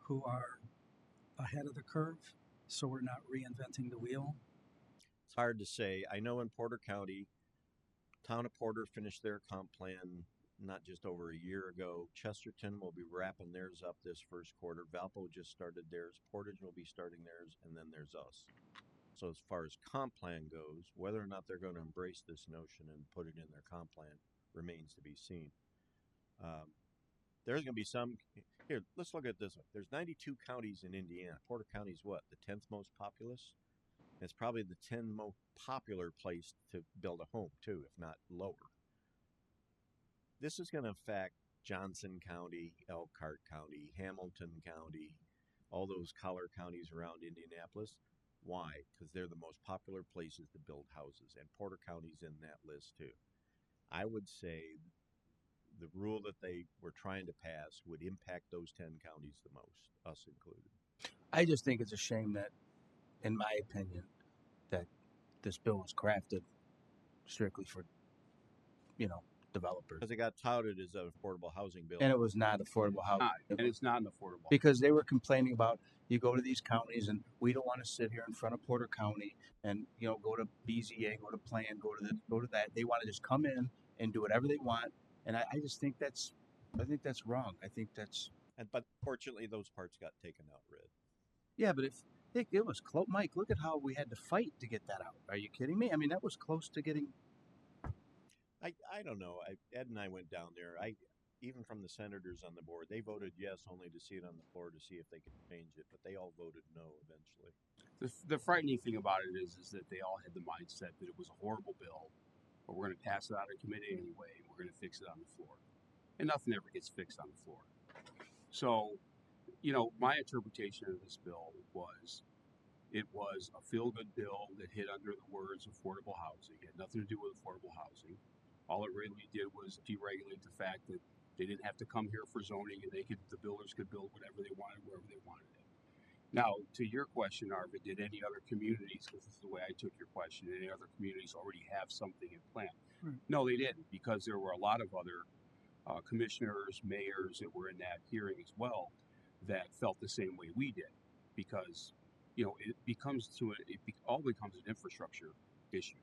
who are ahead of the curve, so we're not reinventing the wheel? It's hard to say. I know in Porter County, Town of Porter finished their comp plan not just over a year ago. Chesterton will be wrapping theirs up this first quarter. Valpo just started theirs. Portage will be starting theirs, and then there's us. So as far as comp plan goes, whether or not they're going to embrace this notion and put it in their comp plan remains to be seen. There's going to be some here. Let's look at it this way. There's 92 counties in Indiana. Porter County is what, the 10th most populous? It's probably the 10th most popular place to build a home too, if not lower. This is going to affect Johnson County, Elkhart County, Hamilton County, all those collar counties around Indianapolis. Why? Because they're the most popular places to build houses, and Porter County's in that list too. I would say the rule that they were trying to pass would impact those 10 counties the most, us included. I just think it's a shame that, in my opinion, that this bill was crafted strictly for, developers. Because it got touted as an affordable housing bill. And it was not affordable housing. And it's not an affordable. Because they were complaining about, you go to these counties and we don't want to sit here in front of Porter County and, go to BZA, go to plan, go to this, go to that. They want to just come in and do whatever they want. And I just think that's wrong. I think that's. But fortunately, those parts got taken out, Red. Yeah, but it was close. Mike, look at how we had to fight to get that out. Are you kidding me? I mean, that was close to getting. I don't know. Ed and I went down there. Even from the senators on the board, they voted yes only to see it on the floor to see if they could change it, but they all voted no eventually. The frightening thing about it is that they all had the mindset that it was a horrible bill, but we're going to pass it out of committee anyway, and we're going to fix it on the floor. And nothing ever gets fixed on the floor. So, my interpretation of this bill was it was a feel-good bill that hit under the words affordable housing. It had nothing to do with affordable housing. All it really did was deregulate the fact that they didn't have to come here for zoning, and the builders could build whatever they wanted, wherever they wanted it. Now, to your question, Arvid, did any other communities, because this is the way I took your question, any other communities already have something in plan? No, they didn't, because there were a lot of other commissioners, mayors that were in that hearing as well that felt the same way we did, because it all becomes an infrastructure issue.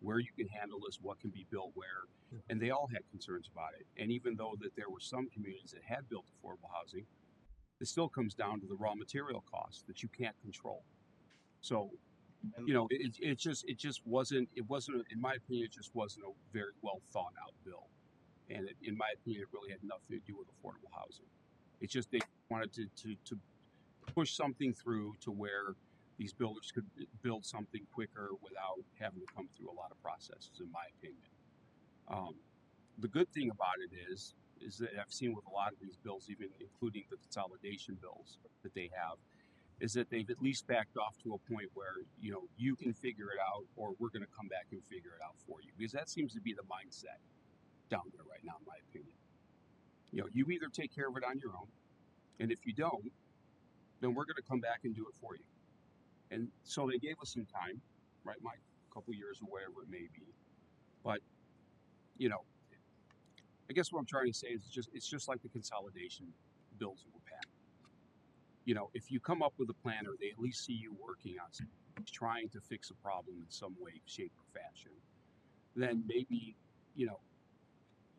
Where you can handle this, what can be built where, and they all had concerns about it. And even though that there were some communities that had built affordable housing, it still comes down to the raw material costs that you can't control. So, it just wasn't, in my opinion, it just wasn't a very well thought out bill. And in my opinion, it really had nothing to do with affordable housing. It's just they wanted to push something through to where these builders could build something quicker without having to come through a lot of processes, in my opinion. The good thing about it is that I've seen with a lot of these bills, even including the consolidation bills that they have, is that they've at least backed off to a point where, you know, you can figure it out or we're going to come back and figure it out for you. Because that seems to be the mindset down there right now, in my opinion. You know, you either take care of it on your own, and if you don't, then we're going to come back and do it for you. And so they gave us some time, right, Mike? A couple years or whatever it may be. But, you know, I guess what I'm trying to say is it's just like the consolidation bills that were passed. You know, if you come up with a plan or they at least see you working on something, trying to fix a problem in some way, shape, or fashion, then maybe, you know,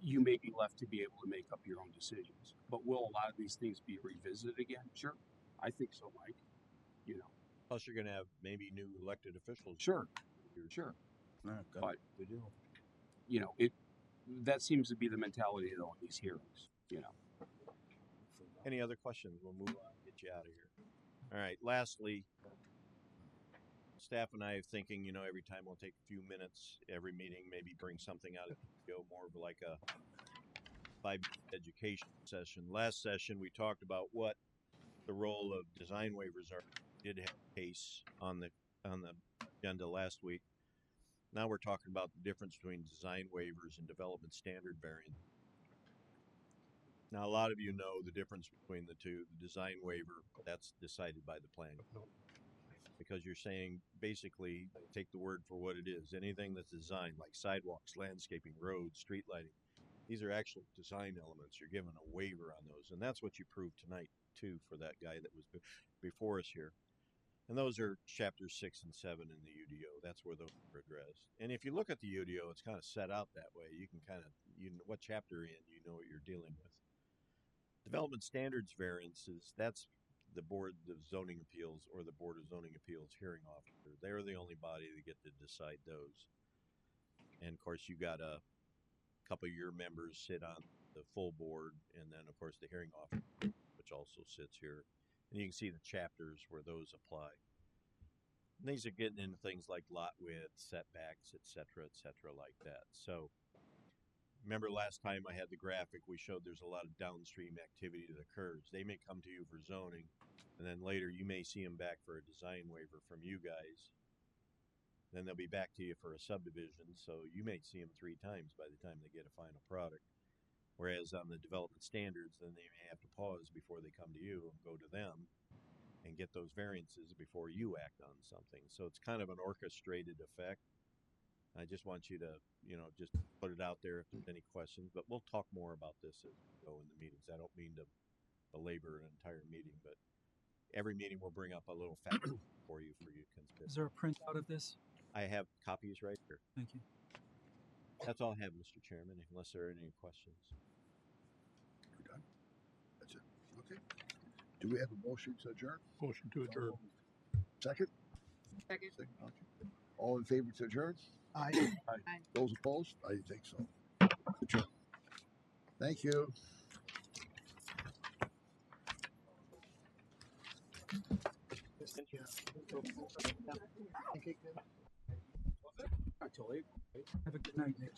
you may be left to be able to make up your own decisions. But will a lot of these things be revisited again? Sure. I think so, Mike. You know. Plus, you're going to have maybe new elected officials. Sure. Sure. Good. But Good deal. you know, that seems to be the mentality though in these hearings, you know. Any other questions? We'll move on, get you out of here. All right. Lastly, staff and I are thinking, you know, every time we'll take a few minutes, every meeting, maybe bring something out of go more of like a 5-minute education session. Last session, we talked about what the role of design waivers are. We did have a case on the agenda last week. Now we're talking about the difference between design waivers and development standard variance. Now, a lot of you know the difference between the two. The design waiver, that's decided by the plan. Because you're saying, basically, take the word for what it is. Anything that's designed, like sidewalks, landscaping, roads, street lighting, these are actual design elements. You're given a waiver on those. And that's what you proved tonight, too, for that guy that was before us here. And those are chapters 6 and 7 in the UDO. That's where those are addressed. And if you look at the UDO, it's kind of set out that way. You can kind of, you know, what chapter you're in, you know what you're dealing with. Development standards variances, that's the Board of Zoning Appeals or the Board of Zoning Appeals hearing officer. They're the only body that get to decide those. And of course, you got a couple of your members sit on the full board, and then of course the hearing officer, which also sits here. And you can see the chapters where those apply. And these are getting into things like lot width, setbacks, et cetera, like that. So remember last time I had the graphic, we showed there's a lot of downstream activity that occurs. They may come to you for zoning, and then later you may see them back for a design waiver from you guys. Then they'll be back to you for a subdivision, so you may see them 3 times by the time they get a final product. Whereas on the development standards, then they may have to pause before they come to you and go to them and get those variances before you act on something. So it's kind of an orchestrated effect. I just want you to, you know, just put it out there if there's any questions, but we'll talk more about this as we go in the meetings. I don't mean to belabor an entire meeting, but every meeting will bring up a little fact for you to consider. Is there a printout of this? I have copies right here. Thank you. That's all I have, Mr. Chairman, unless there are any questions. We're done. That's it. Okay. Do we have a motion to adjourn? Motion to adjourn. Second? Second. Okay. All in favor to adjourn? Aye. Those opposed? I think so. Adjourn. Thank you. Okay, good. Have a good night, Nick.